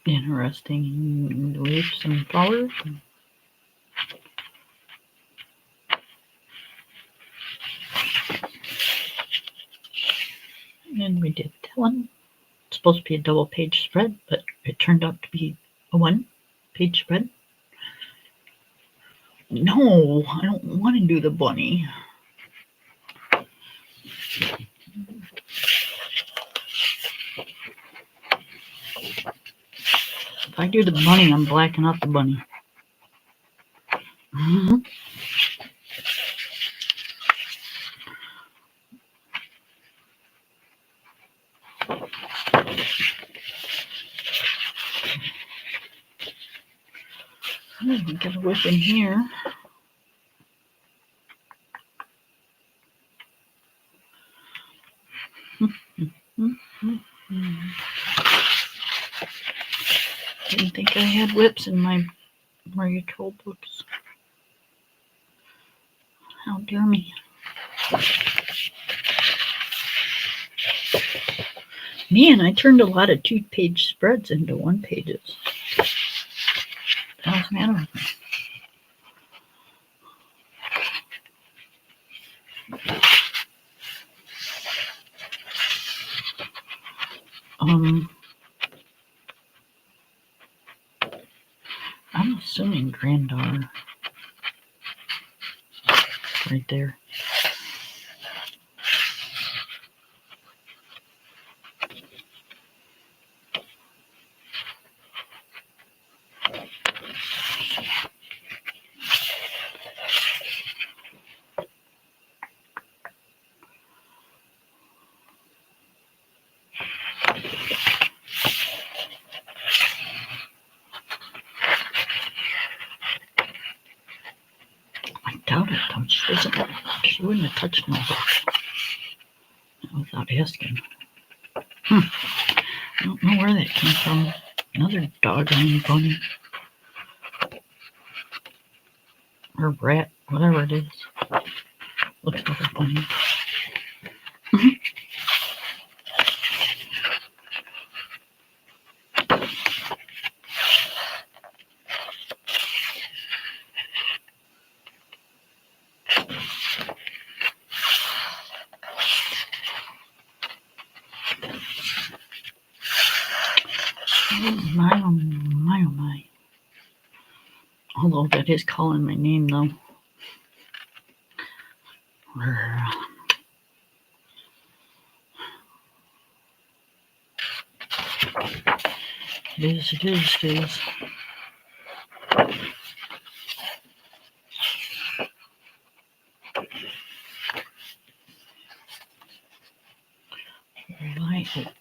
Interesting leaves and flowers. And we did that one. It's supposed to be a double page spread, but it turned out to be a one page spread. No, I don't want to do the bunny. If I do the bunny, I'm blacking out the bunny. We got a whip in here. Didn't think I had whips in my Mario Troll books. How dare me. Man, I turned a lot of 2-page spreads into 1-pages. What's the matter with me? I'm assuming granddaughter. Right there. I doubt it, though. She wouldn't have touched my book without asking. I don't know where that came from. Another dog on bunny. Or rat, whatever it is. Looks like a bunny. Oh my. Although that is calling my name, though. It is.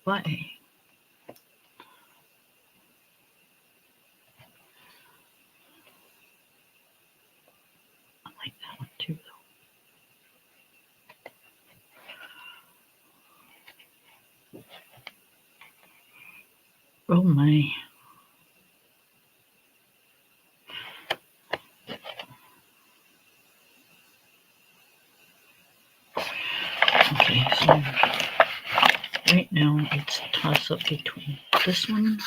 Why? I like that one too, though. Oh my. Okay, so right now it's a toss up between this one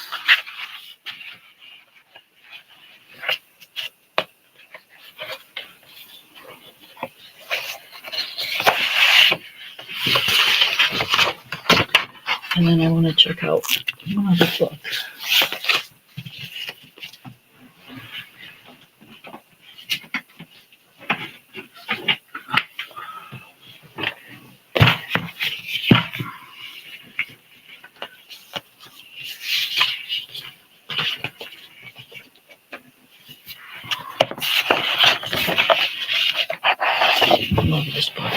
and then I want to check out one other book. I love this book.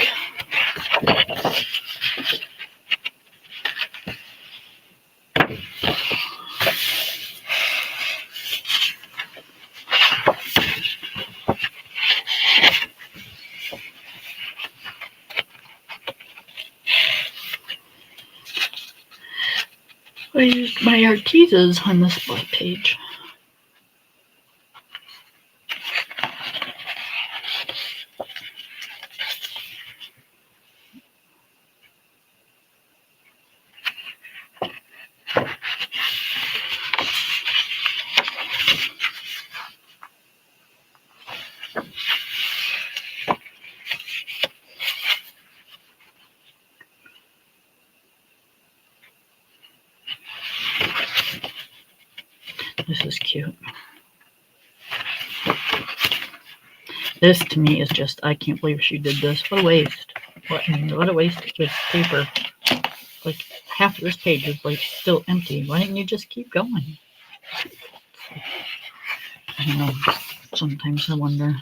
I used my Artezas on this book page. This is cute. This to me is just, I can't believe she did this. What a waste. What a waste with paper. Like half of this page is like still empty. Why didn't you just keep going? I don't know. Sometimes I wonder.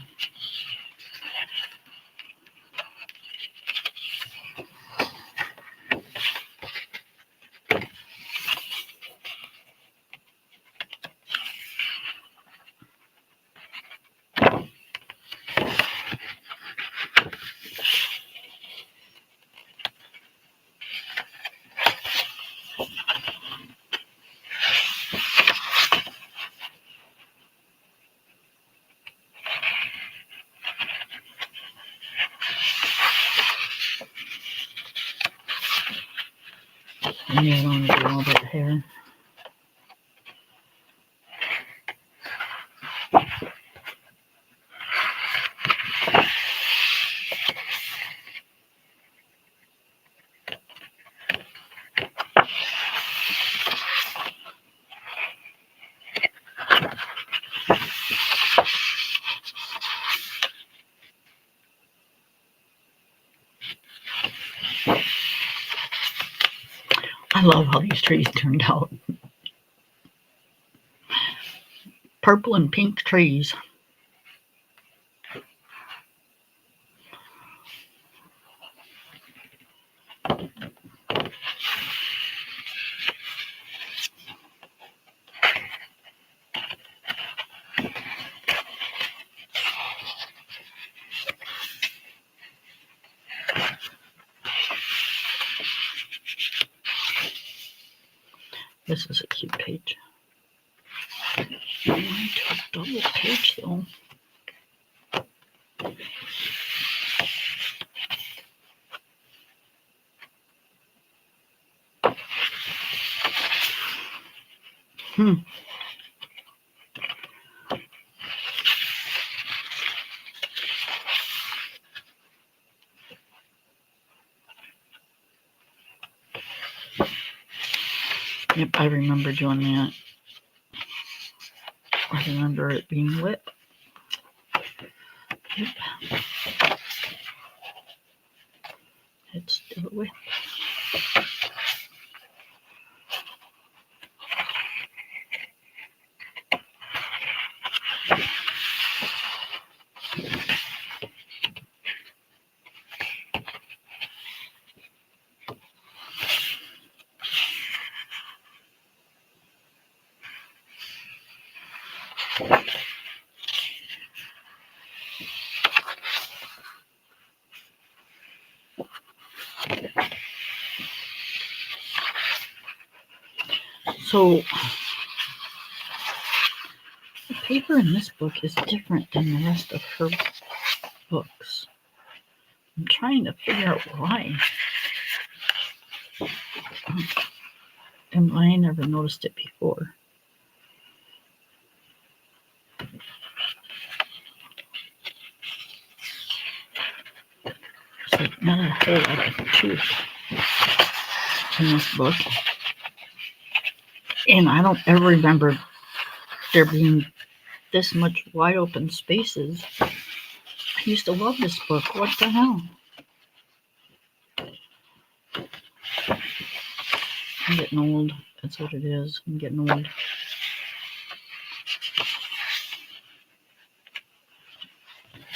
love how these trees turned out. Purple and pink trees. This is a cute page. I want to double page though. Yep, I remember doing that. I remember it being wet. Yep. It's still wet. So, the paper in this book is different than the rest of her books. I'm trying to figure out why. And I never noticed it before. There's like not a whole lot of truth in this book. And I don't ever remember there being this much wide open spaces. I used to love this book. What the hell? I'm getting old. That's what it is. I'm getting old.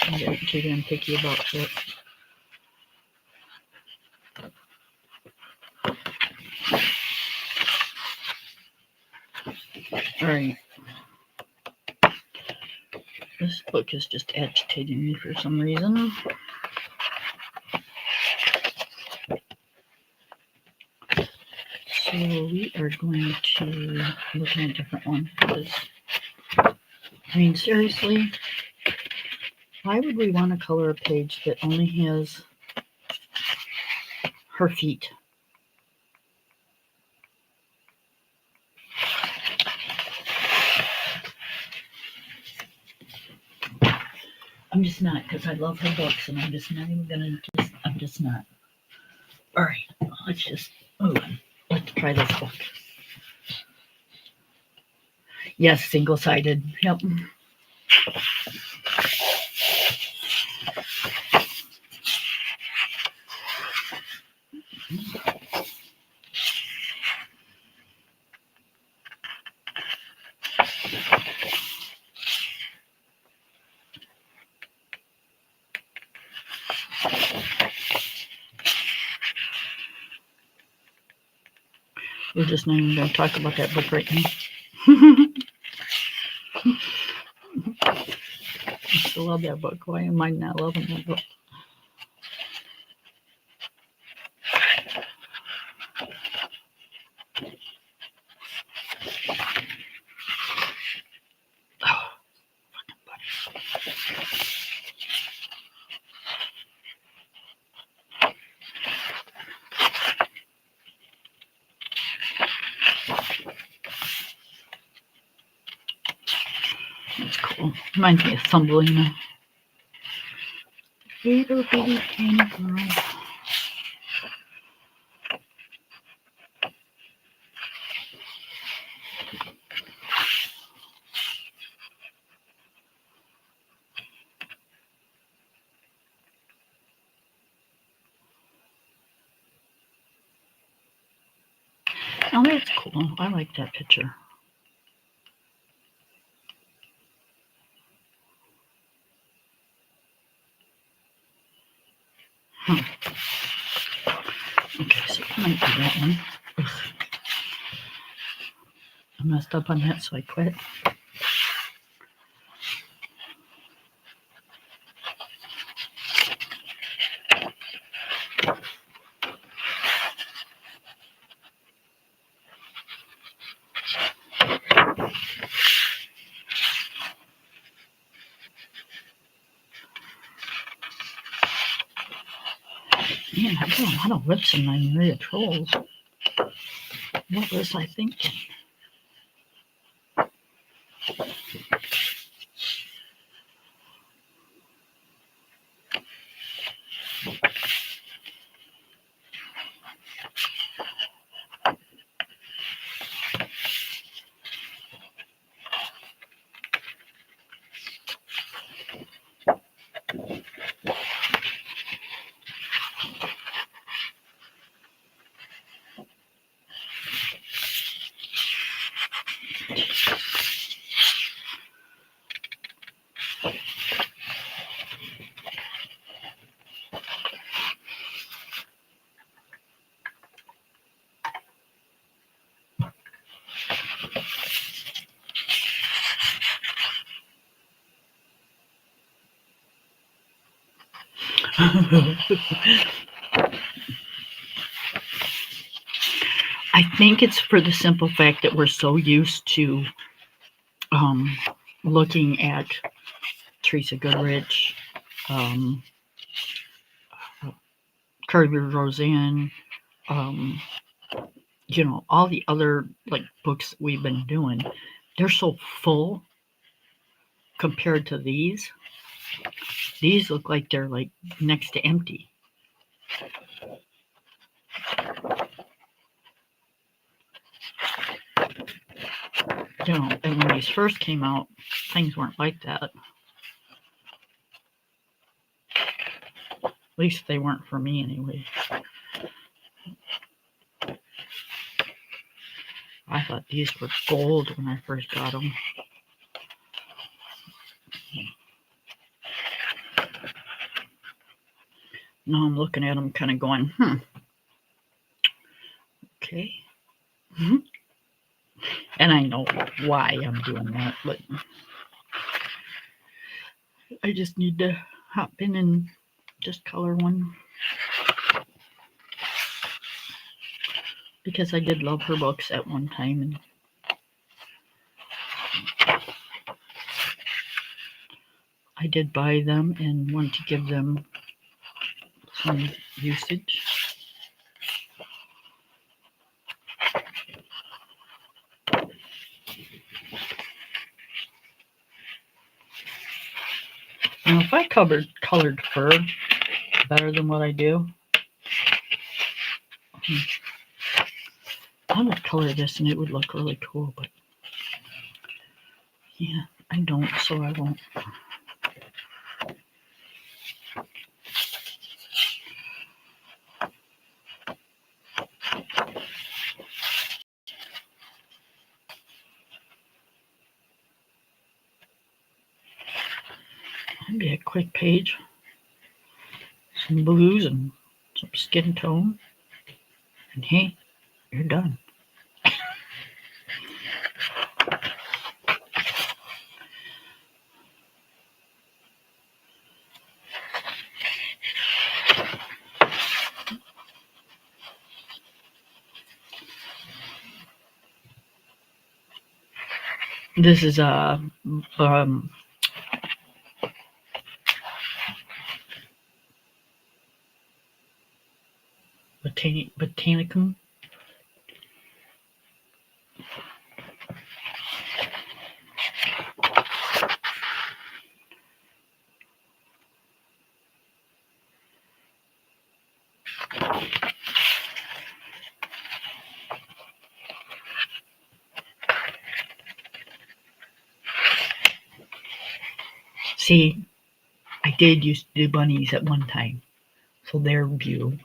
I'm getting too damn picky about shit. Alright. This book is just agitating me for some reason. So we are going to look at a different one for this. I mean, seriously, why would we want to color a page that only has her feet? I'm just not, because I love her books, and I'm just not even gonna I'm just not. Alright, let's just move on. Let's try this book. Yes, single-sided. Yep. We're just not even going to talk about that book right now. I still love that book. Why am I not loving that book? Oh, fucking butter. That's cool. Reminds me of Thumbelina. Little bitty tiny girl. Well, I like that picture. Okay, so I might do that one. Ugh. I messed up on that, so I quit. Man, I got a lot of lips in my Maria Trolls. What was I thinking? I think it's for the simple fact that we're so used to looking at Teresa Goodrich, Kirby Roseanne, all the other like books we've been doing. They're so full compared to these. These look like they're like next to empty. And when these first came out, things weren't like that. At least they weren't for me anyway. I thought these were gold when I first got them. Now I'm looking at them kind of going, okay. And I know why I'm doing that, but I just need to hop in and just color one. Because I did love her books at one time, and I did buy them and want to give them some usage. Now, if I colored fur better than what I do, I would color this and it would look really cool, but yeah, I don't, so I won't. That'd be a quick page. Some blues and some skin tone. And hey, you're done. This is a Botanicum. See, I did used to do bunnies at one time, so they're view.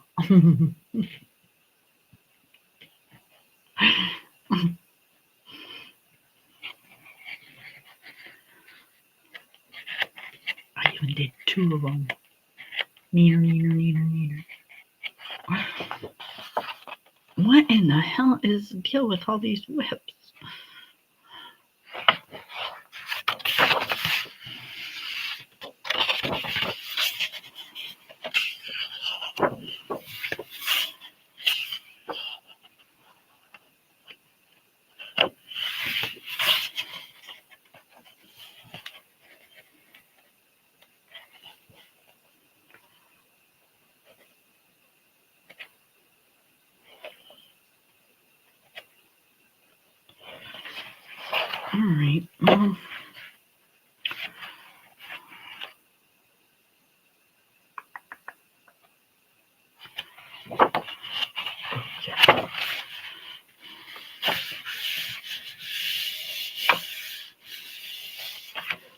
2 of them. Neener. What in the hell is the deal with all these whips? All right. Well,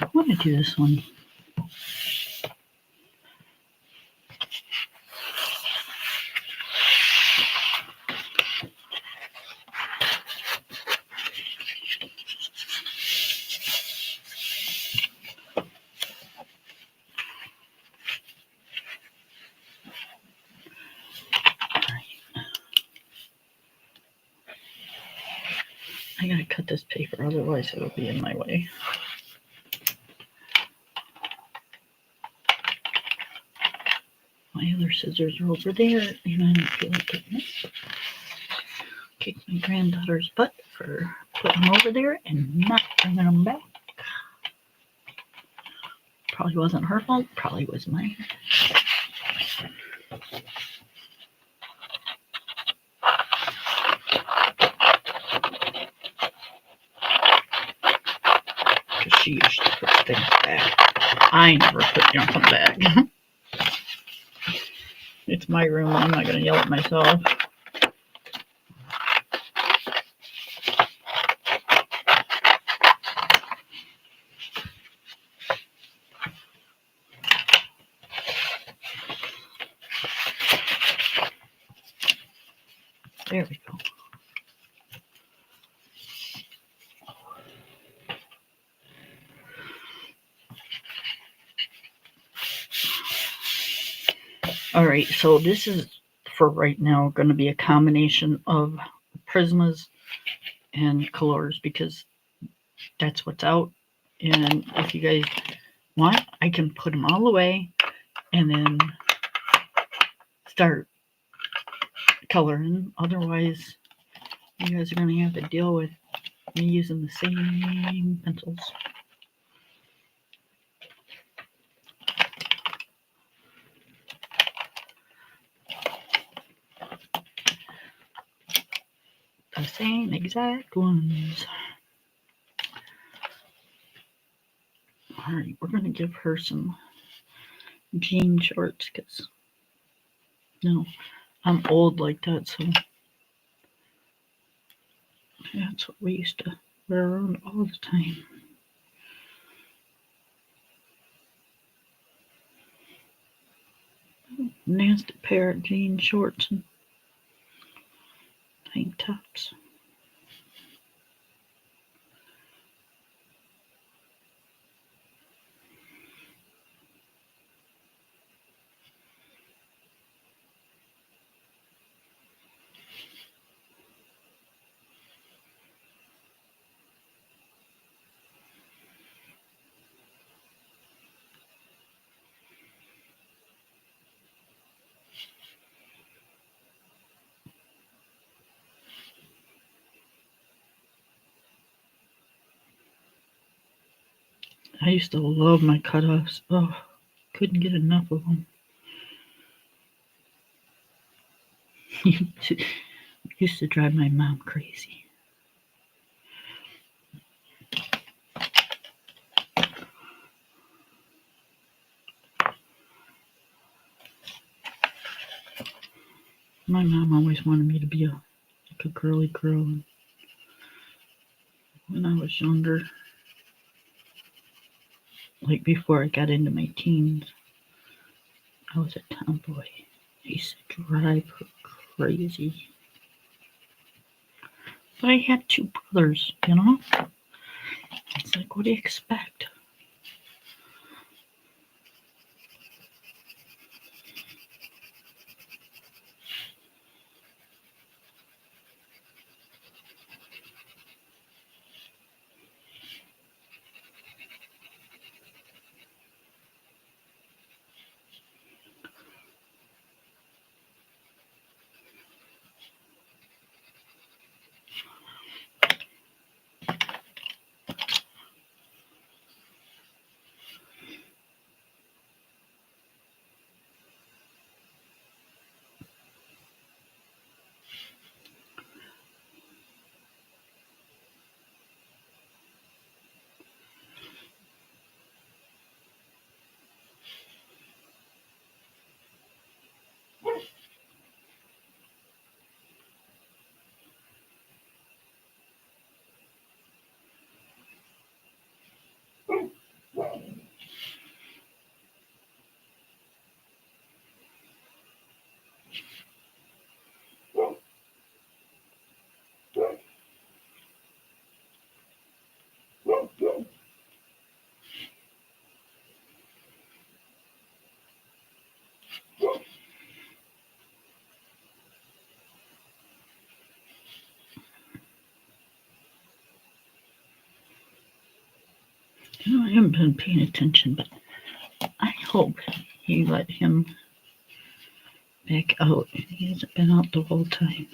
I want to do this one. I gotta cut this paper, otherwise it'll be in my way. My other scissors are over there, and I don't feel like getting it. Kick my granddaughter's butt for putting them over there and not bringing them back. Probably wasn't her fault, probably was mine. Because she usually puts things back. I never put nothing back. It's my room, I'm not going to yell at myself. There we go. All right, so this is for right now going to be a combination of Prismas and colors because that's what's out. And if you guys want, I can put them all away and then start coloring. Otherwise, you guys are going to have to deal with me using the same pencils. The same exact ones. Alright, we're going to give her some jean shorts because, I'm old like that, so that's what we used to wear around all the time. Nasty pair of jean shorts and tank tops. I used to love my cutoffs. Oh, couldn't get enough of them. Used to drive my mom crazy. My mom always wanted me to be like a girly girl. When I was younger, like before I got into my teens, I was a tomboy. I used to drive her crazy. But I had 2 brothers, It's like, what do you expect? I haven't been paying attention, but I hope he let him back out. He hasn't been out the whole time.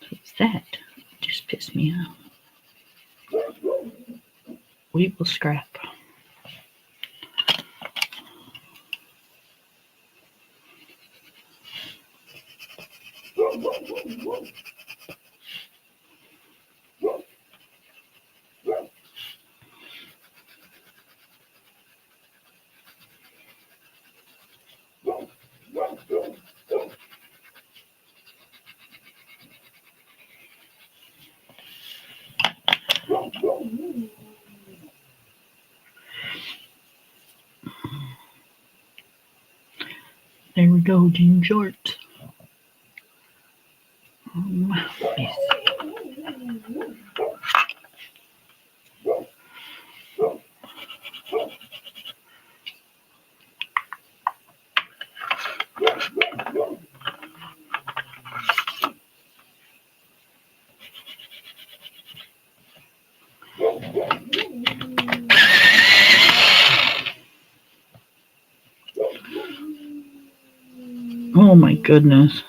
What's that? Just pissed me off. We will scrap. There we go, jean shorts. Let me see. Oh my goodness.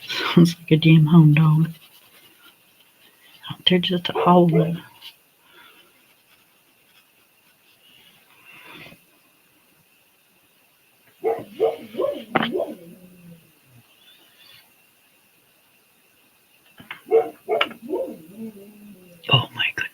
Sounds like a damn hound dog. They're just howling. Oh my goodness.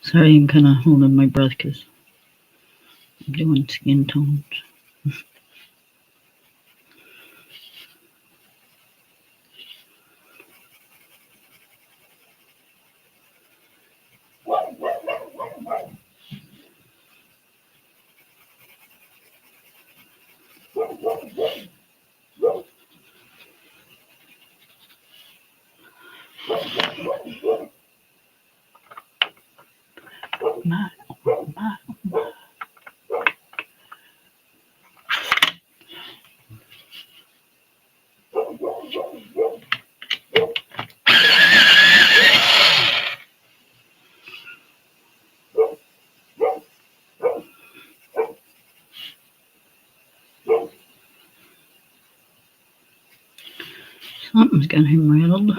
Sorry, I'm kind of holding my breath because I'm doing skin tones. My, my. Something's got him rattled.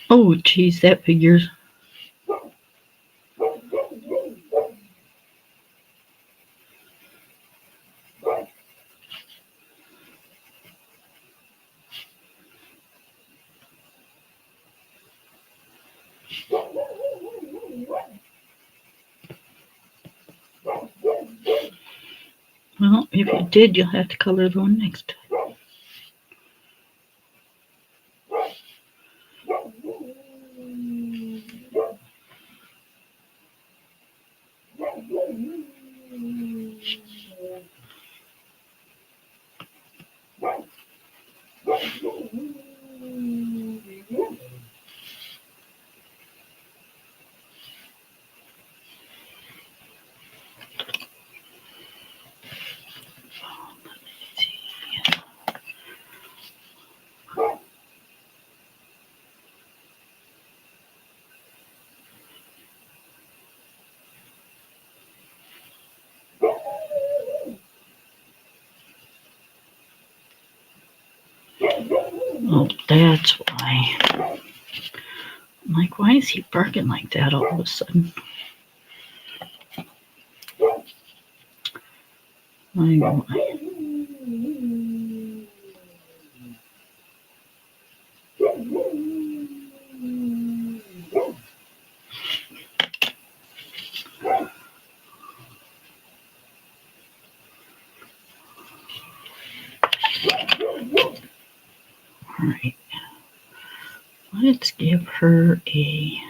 Oh, geez, that figures. Well, if you did, you'll have to color the one next time. Oh, that's why. I'm like, why is he barking like that all of a sudden? My, my. All right. Let's give her a.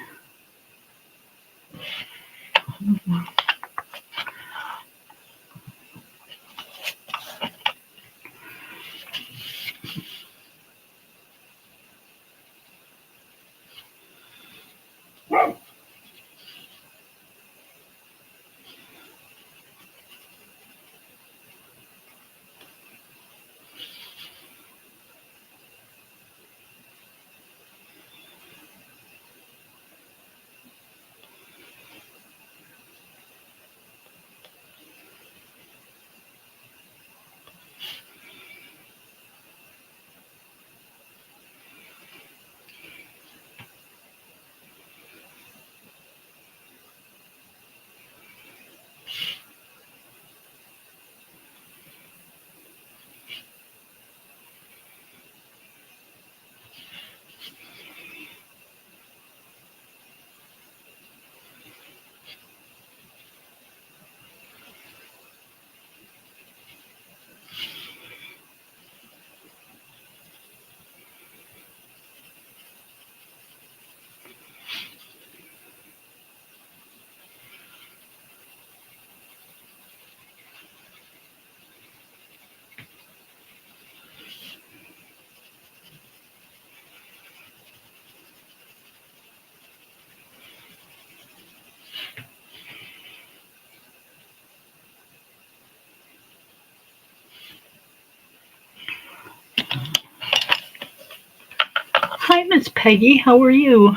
Hi, Miss Peggy. How are you?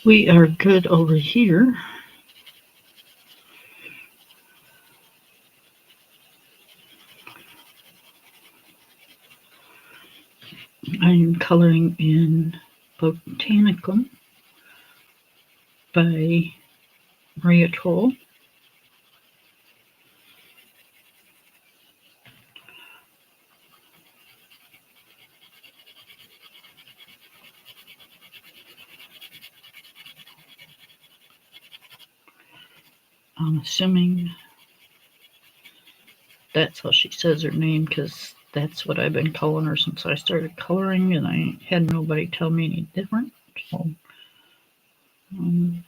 We are good over here. I'm coloring in Botanicum by Maria Troll. I'm assuming that's how she says her name because that's what I've been calling her since I started coloring, and I had nobody tell me any different. So, um,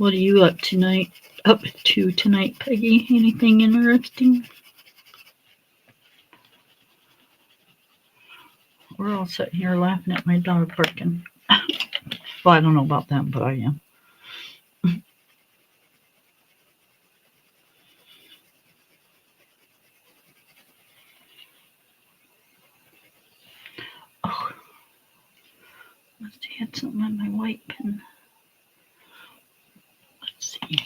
What are you up to tonight, Peggy? Anything interesting? We're all sitting here laughing at my dog barking. Well, I don't know about them, but I am. Oh, must have had something on my white pen. Let's see.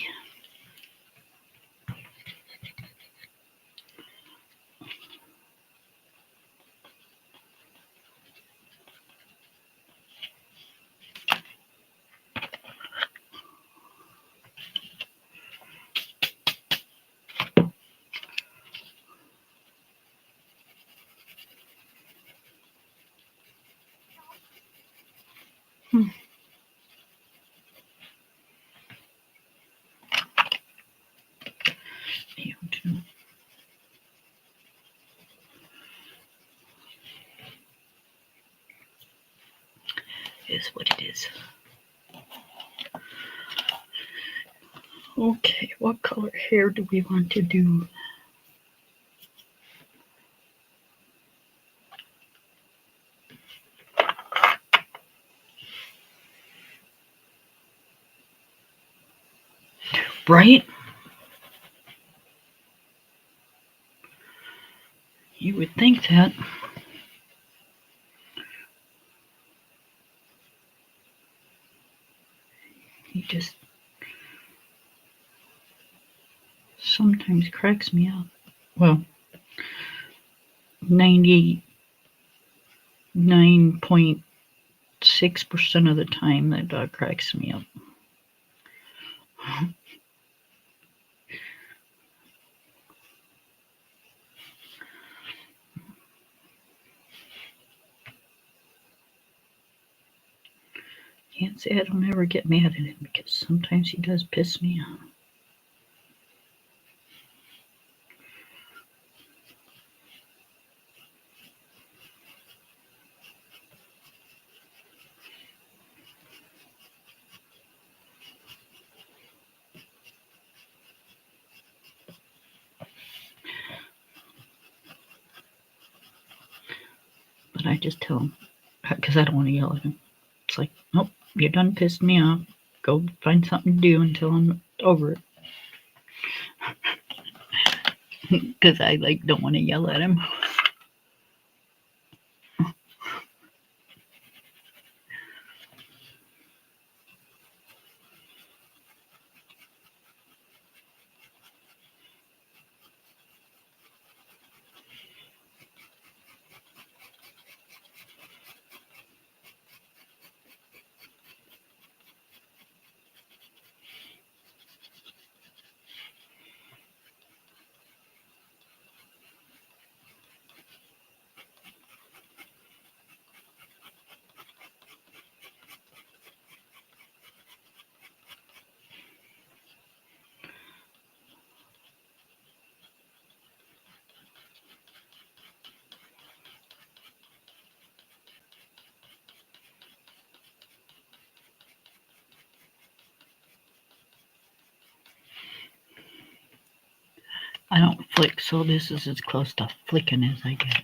Is what it is. Okay, what color hair do we want to do? Right? You would think that. He just sometimes cracks me up. Well, 99.6% of the time, that dog cracks me up. Can't say I don't ever get mad at him because sometimes he does piss me off. But I just tell him because I don't want to yell at him. It's like, nope, you're done pissed me off. Go find something to do until I'm over it. Because I don't want to yell at him. I don't flick, so this is as close to flicking as I get.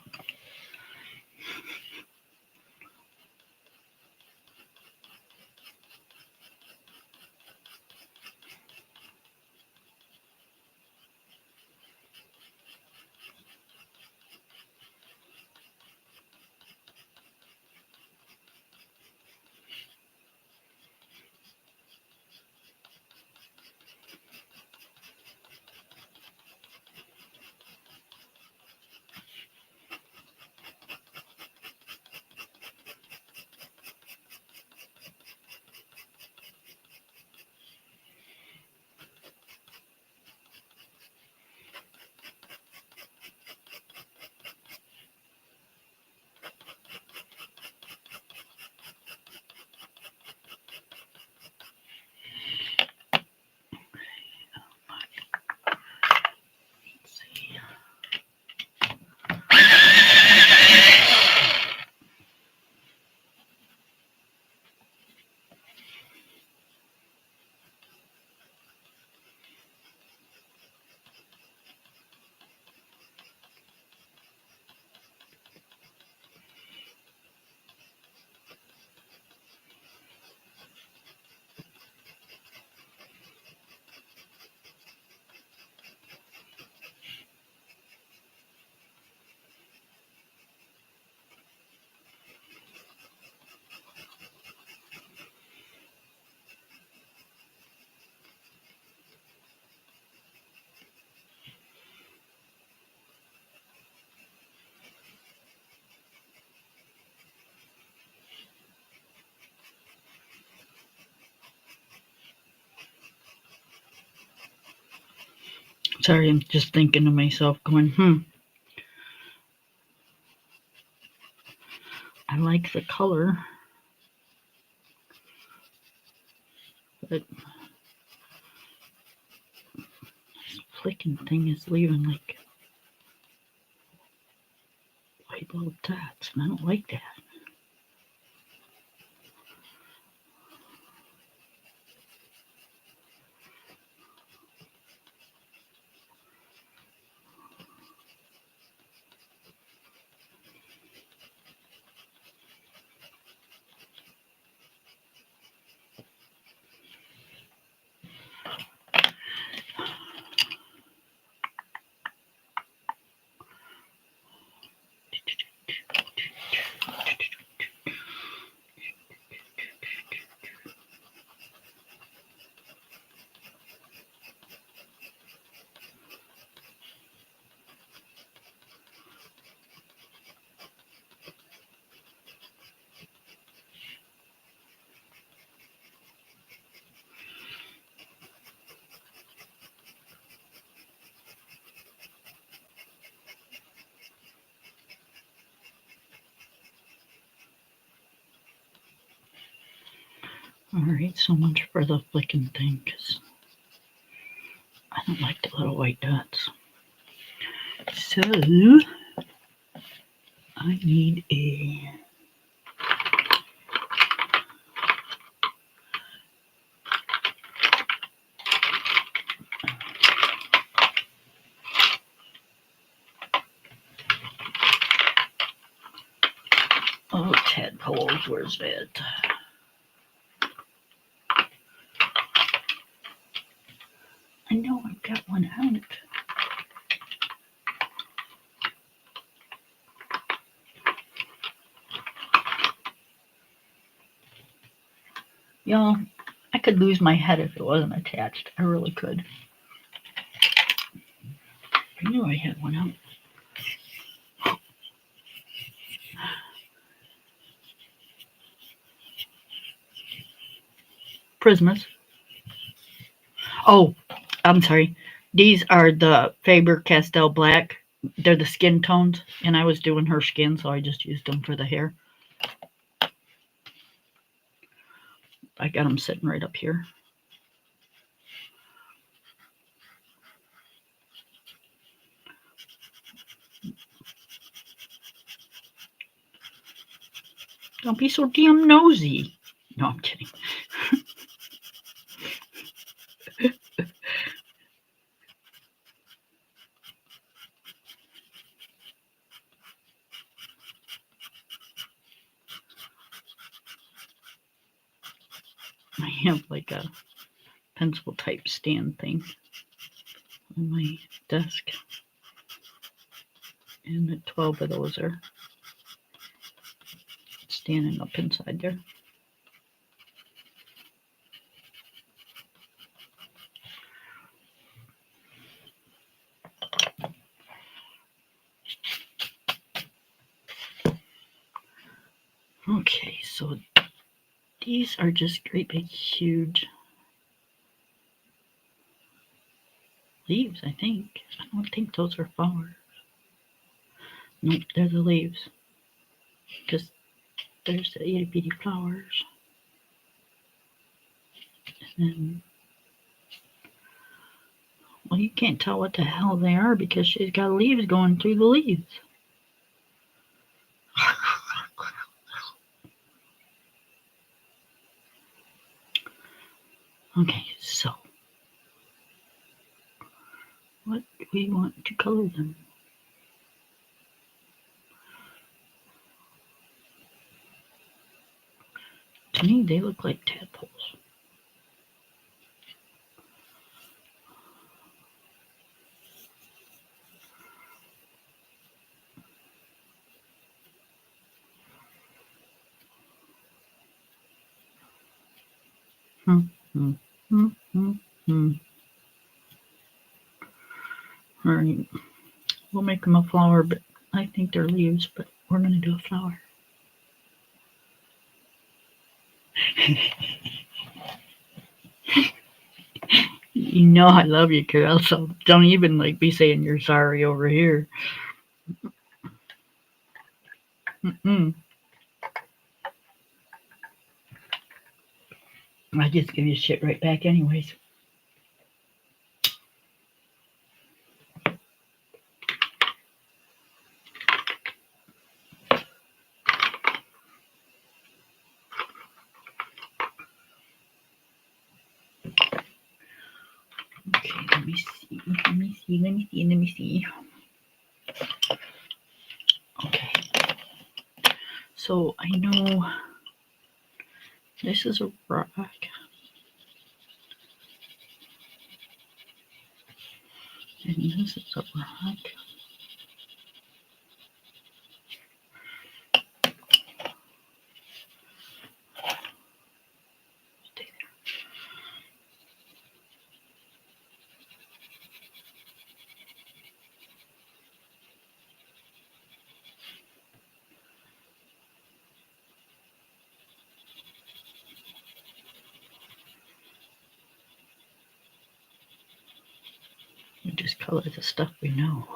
Sorry, I'm just thinking to myself, going, I like the color, but this flicking thing is leaving like white little dots, and I don't like that. Alright, so much for the flicking thing, because I don't like the little white dots. So, I need a... Oh, tadpoles, where's that? I know I've got one out. Y'all, I could lose my head if it wasn't attached. I really could. I knew I had one out. Prismas. Oh, I'm sorry. These are the Faber-Castell Black. They're the skin tones, and I was doing her skin, so I just used them for the hair. I got them sitting right up here. Don't be so damn nosy. No, I'm kidding. I have like a pencil type stand thing on my desk. And 12 of those are standing up inside there. Okay, so these are just great big huge leaves, I think. I don't think those are flowers. Nope, they're the leaves. Because there's the itty bitty flowers. And then, well, you can't tell what the hell they are because she's got leaves going through the leaves. Okay, so what do we want to color them? To me, they look like tadpoles. All right, we'll make them a flower, but I think they're leaves, but we're going to do a flower. You know I love you, girl, so don't even like be saying you're sorry over here. Mm-mm. I just give you shit right back anyways. Okay, let me see. Let me see. Let me see. Let me see. Okay. So I know this is a rock. And this is a rock. Stay there. We just color the stuff we know.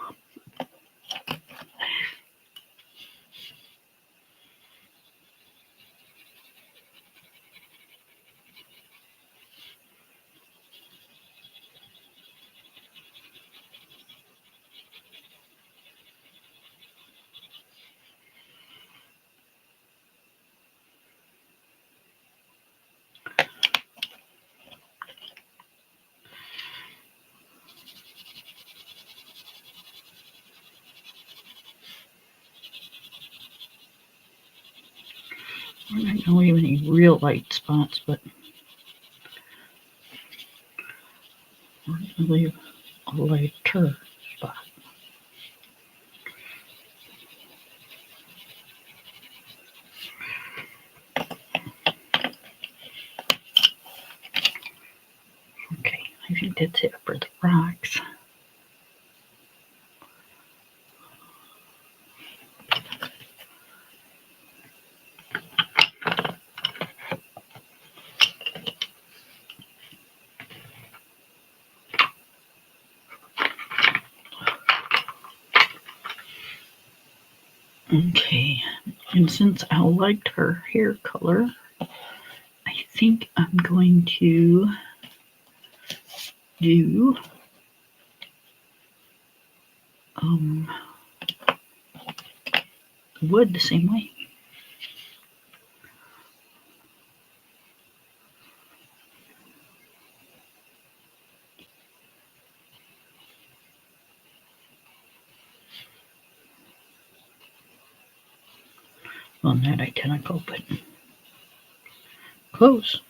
I don't even any real light spots, but we're going to leave a lighter spot. Okay, I think that's it for the rocks. Okay, and since I liked her hair color, I think I'm going to do wood the same way. Well, not identical, but close.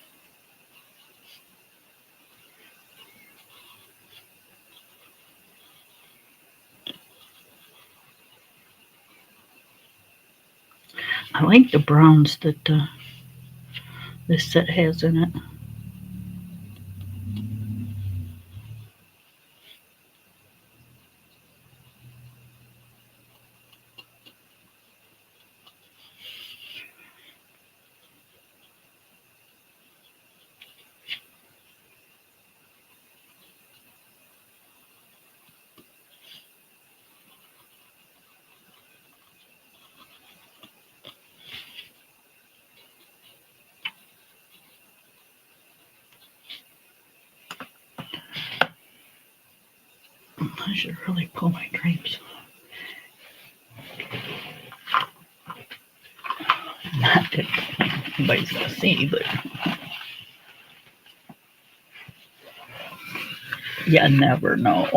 I like the browns that this set has in it. I should really pull my drapes. Not that anybody's gonna see, but you never know.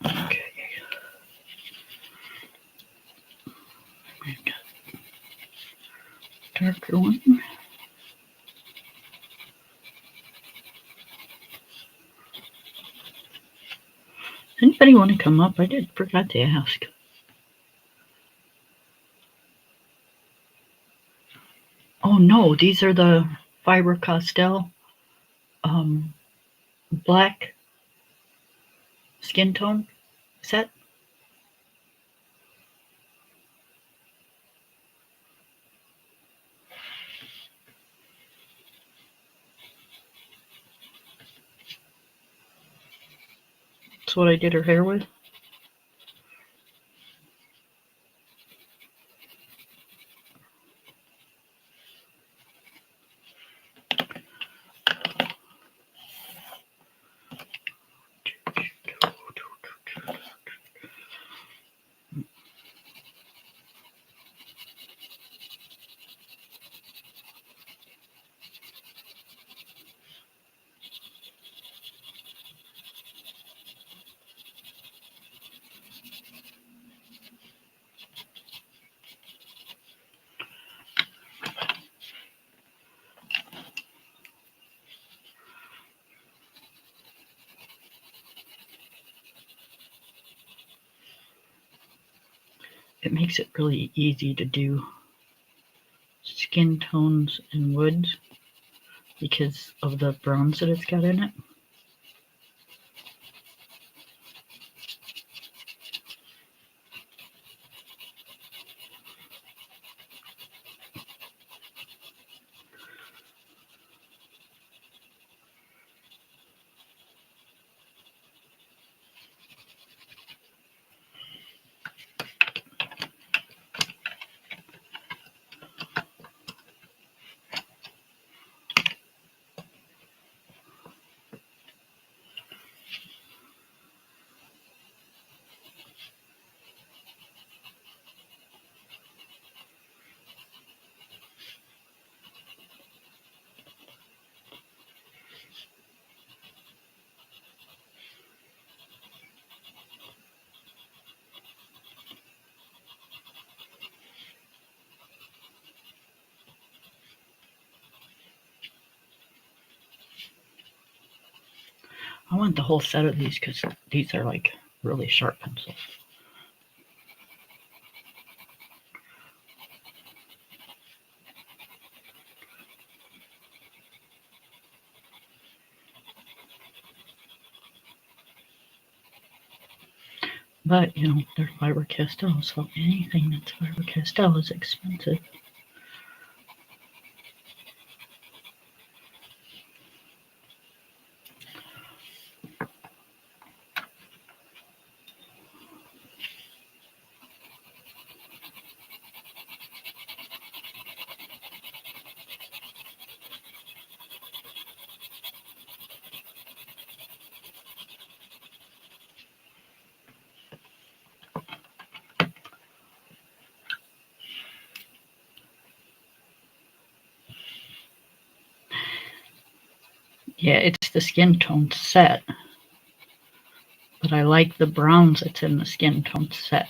Okay. Darker one. Anybody want to come up? I did forgot to ask. Oh no, these are the Faber Castell black skin tone set. That's what I did her hair with. It makes it really easy to do skin tones and woods because of the browns that it's got in it. I want the whole set of these because these are like really sharp pencils. But, you know, they're Faber-Castell, so anything that's Faber-Castell is expensive. Yeah, it's the skin tone set. But I like the browns that's in the skin tone set.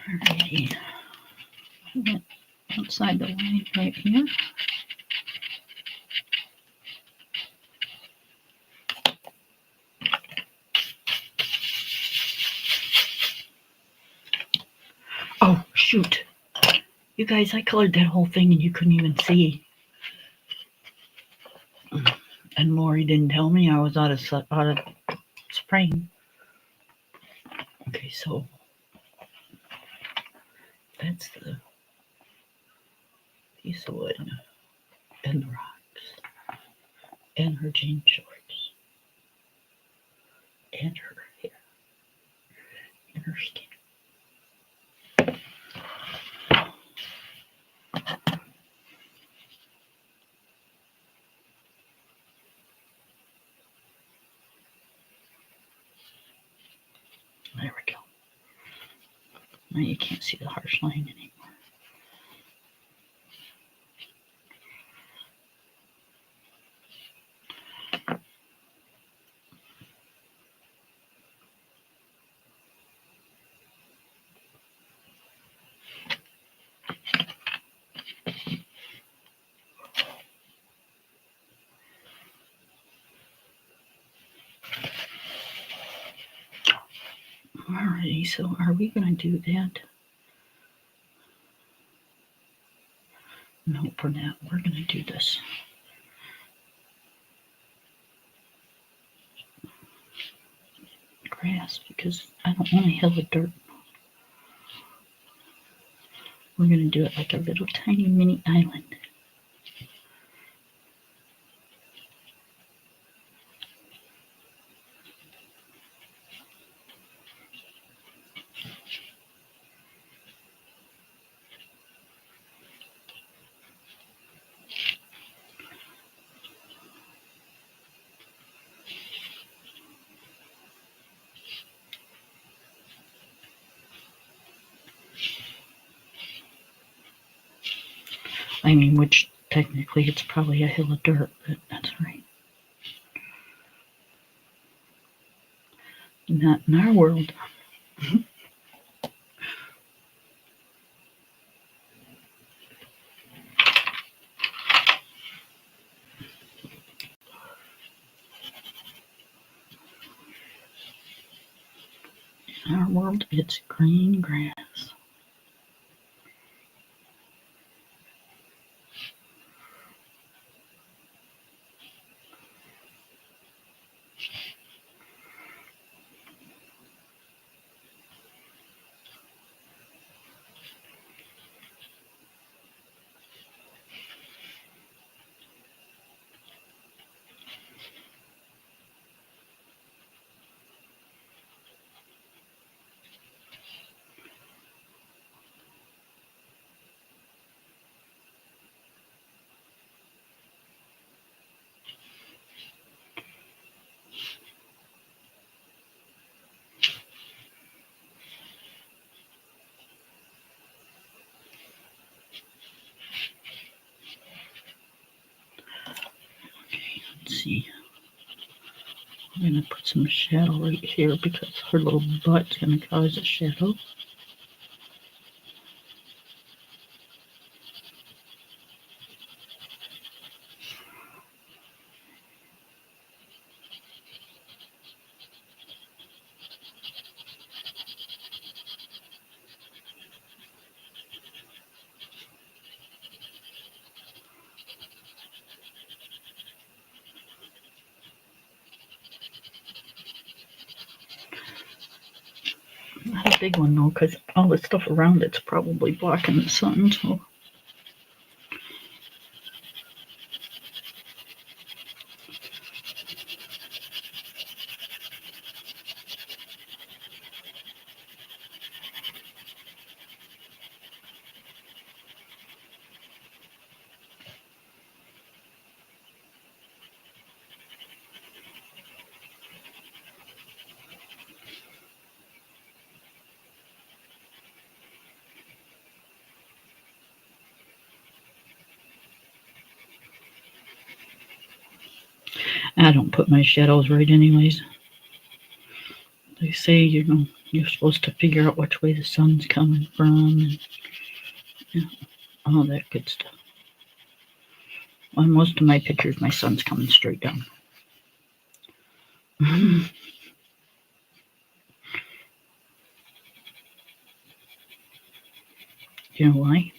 Alrighty. Outside the line right here. Oh, shoot. You guys, I colored that whole thing and you couldn't even see. And Lori didn't tell me I was out of spraying. Okay, so that's the piece of wood and the rocks and her jean shorts. and her hair and her skin. There we go. Now you can't see the harsh line anymore. Alrighty, so are we going to do that? No, for now, we're going to do this. Grass, because I don't want a hill of dirt. We're going to do it like a little tiny mini island. I mean, which technically it's probably a hill of dirt, but that's right. Not in our world. In our world, it's green grass. Let's see. I'm going to put some shadow right here because her little butt's going to cause a shadow. Not a big one though, because all the stuff around it's probably blocking the sun, so. I don't put my shadows right anyways. They say, you're supposed to figure out which way the sun's coming from and all that good stuff. On most of my pictures, my sun's coming straight down. You know why?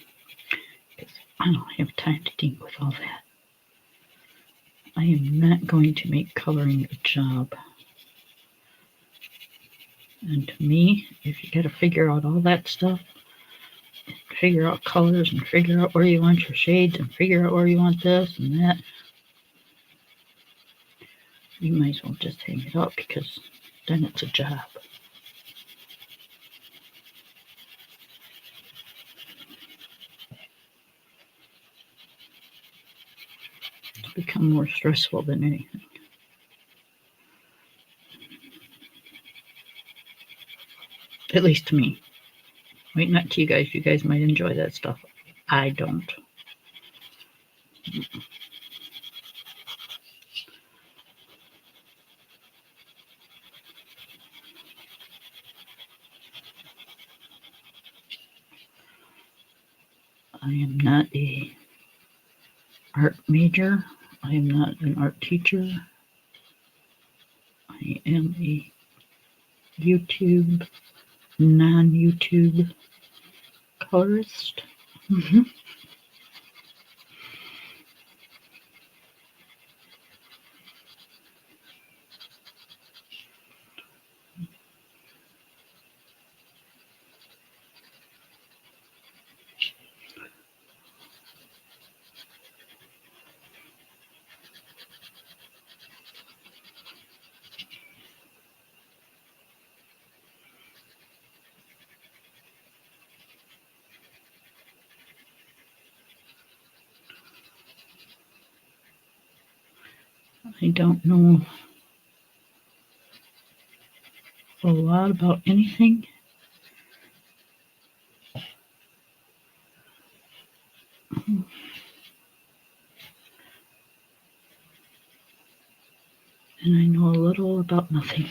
Because I don't have time to deal with all that. I am not going to make coloring a job. And to me, if you got to figure out all that stuff, figure out colors and figure out where you want your shades and figure out where you want this and that, you might as well just hang it up because then it's a job. It's become more stressful than anything. At least to me. Wait, not to you guys. You guys might enjoy that stuff. I don't. I am not a art major. I am not an art teacher. I am a YouTube, non-YouTube colorist. I don't know a lot about anything. And I know a little about nothing.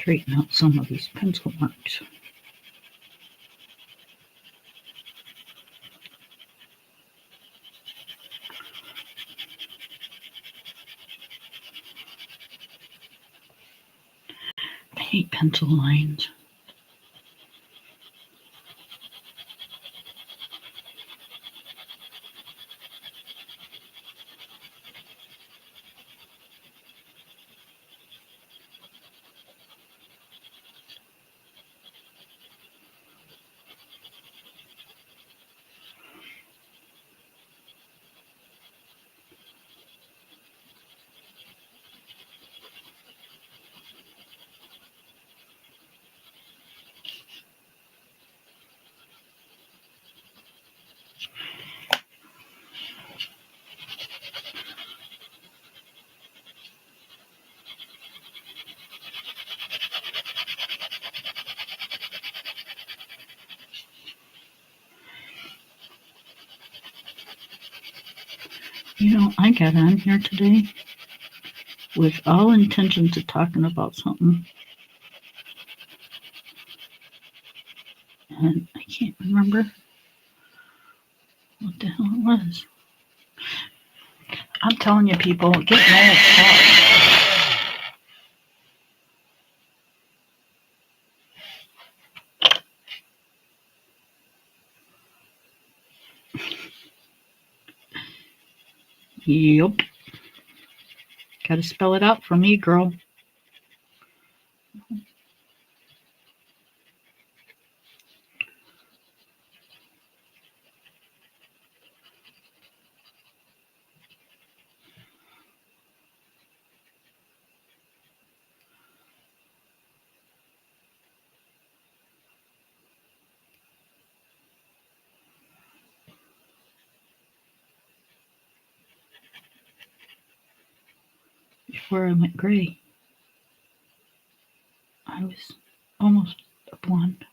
Straighten out some of these pencil marks. I hate pencil lines. You know, I got on here today with all intentions of talking about something. And I can't remember what the hell it was. I'm telling you, people, get mad. Stop. Yep. Gotta spell it out for me, girl. Before I went gray, I was almost a blonde.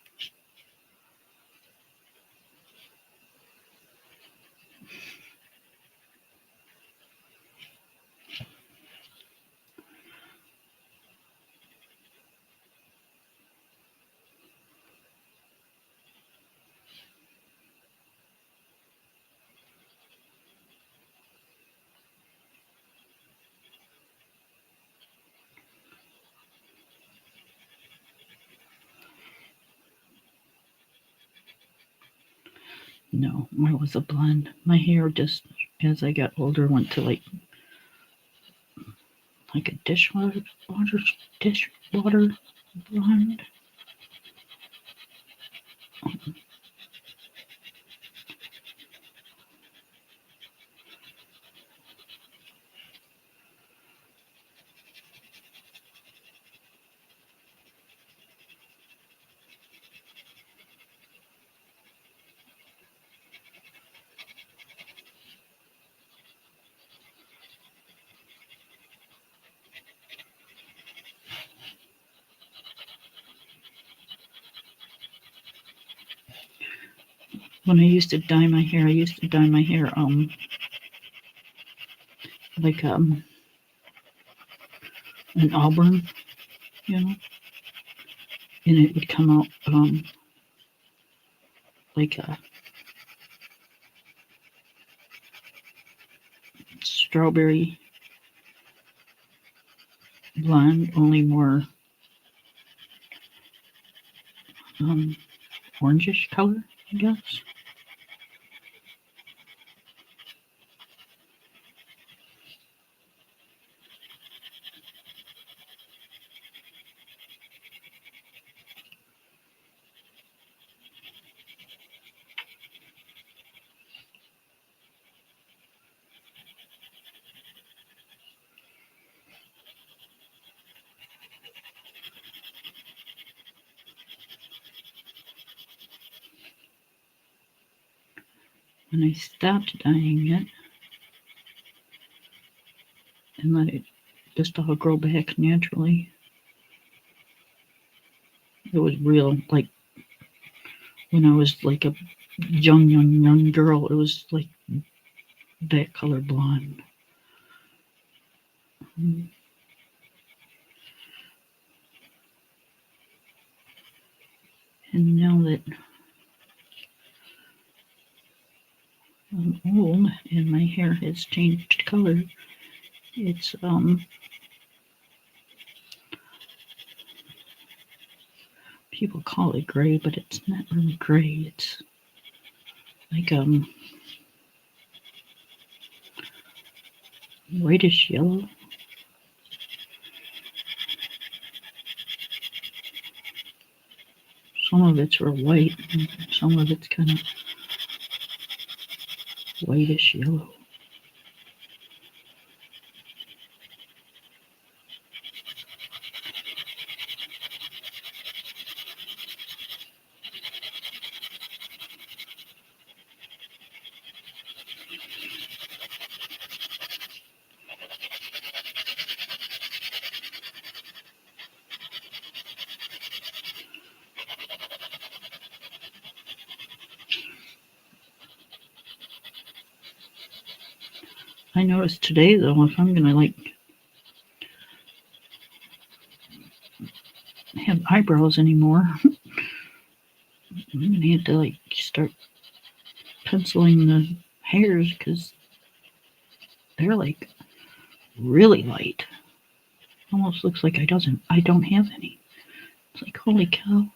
No, I was a blonde. My hair just, as I got older, went to like a dishwater blonde. When I used to dye my hair, like an auburn, you know, and it would come out like a strawberry blonde, only more orangish color, I guess. When I stopped dyeing it and let it just all grow back naturally, it was real, like when I was like a young girl, it was like that color blonde. And now that I'm old and my hair has changed color, it's people call it gray, but it's not really gray. It's like whitish yellow. Some of it's real white, and some of it's kind of whitish yellow. I noticed today, though, if I'm gonna like have eyebrows anymore, I'm gonna have to like start penciling the hairs because they're like really light. Almost looks like I don't have any. It's like, holy cow.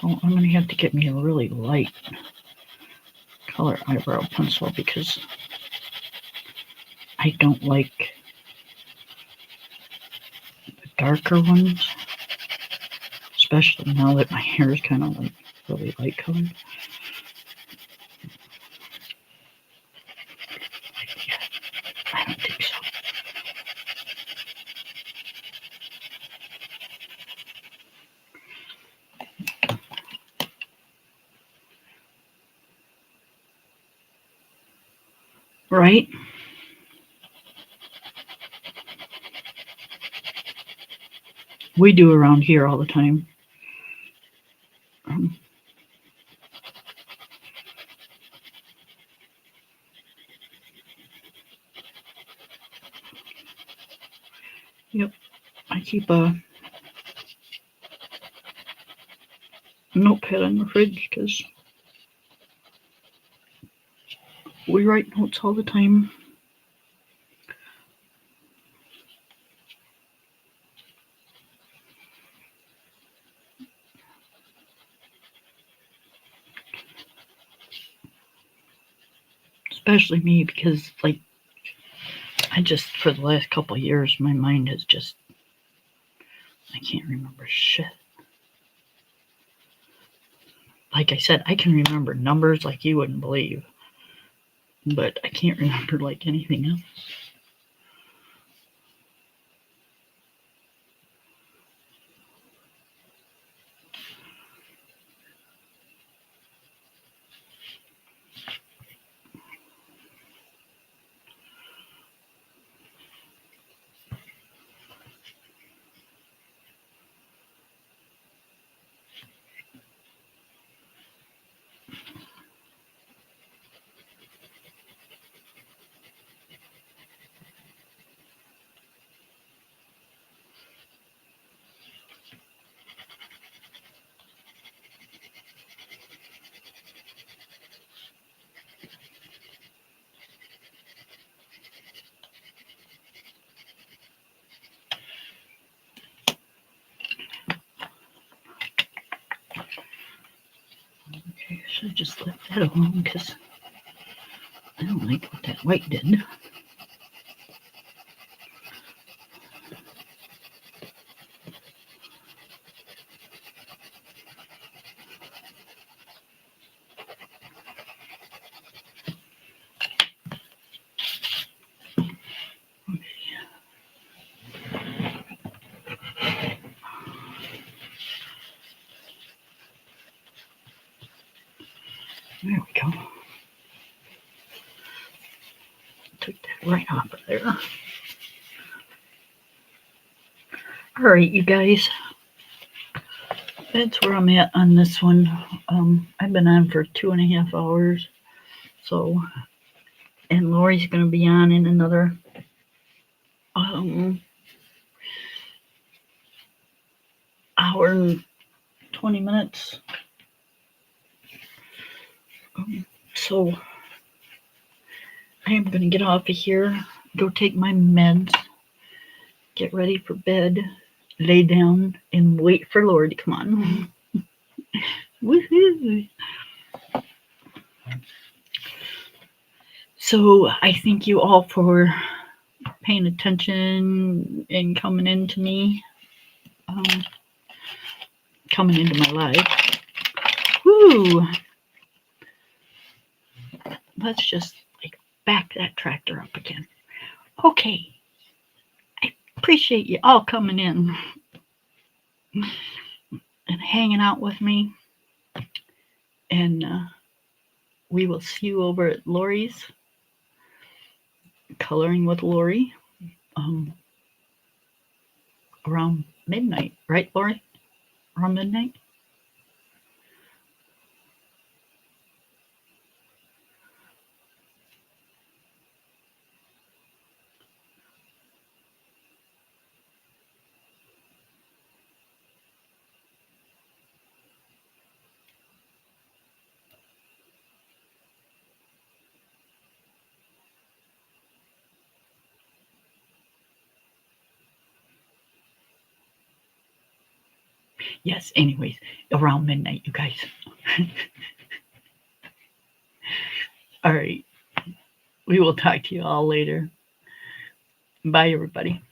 So I'm going to have to get me a really light color eyebrow pencil because I don't like the darker ones, especially now that my hair is kind of like really light colored. I don't think so. Right? We do around here all the time. Yep. I keep a notepad in the fridge because we write notes all the time. Especially me because, like, for the last couple of years, my mind has just, I can't remember shit. Like I said, I can remember numbers like you wouldn't believe, but I can't remember like anything else. Okay, I should have just left that alone because I don't like what that white did. There we go. Took that right off of there. Alright, you guys. That's where I'm at on this one. I've been on for 2.5 hours. So, and Lori's going to be on in another hour and 20 minutes. So I am going to get off of here, go take my meds, get ready for bed, lay down, and wait for Lori to come on. Woohoo! So I thank you all for paying attention and coming into me, coming into my life. Woo! Let's just back that tractor up again. Okay. I appreciate you all coming in and hanging out with me. And we will see you over at Lori's Coloring with Lori around midnight. Right, Lori? Around midnight? Yes, anyways, around midnight, you guys. All right. We will talk to you all later. Bye, everybody.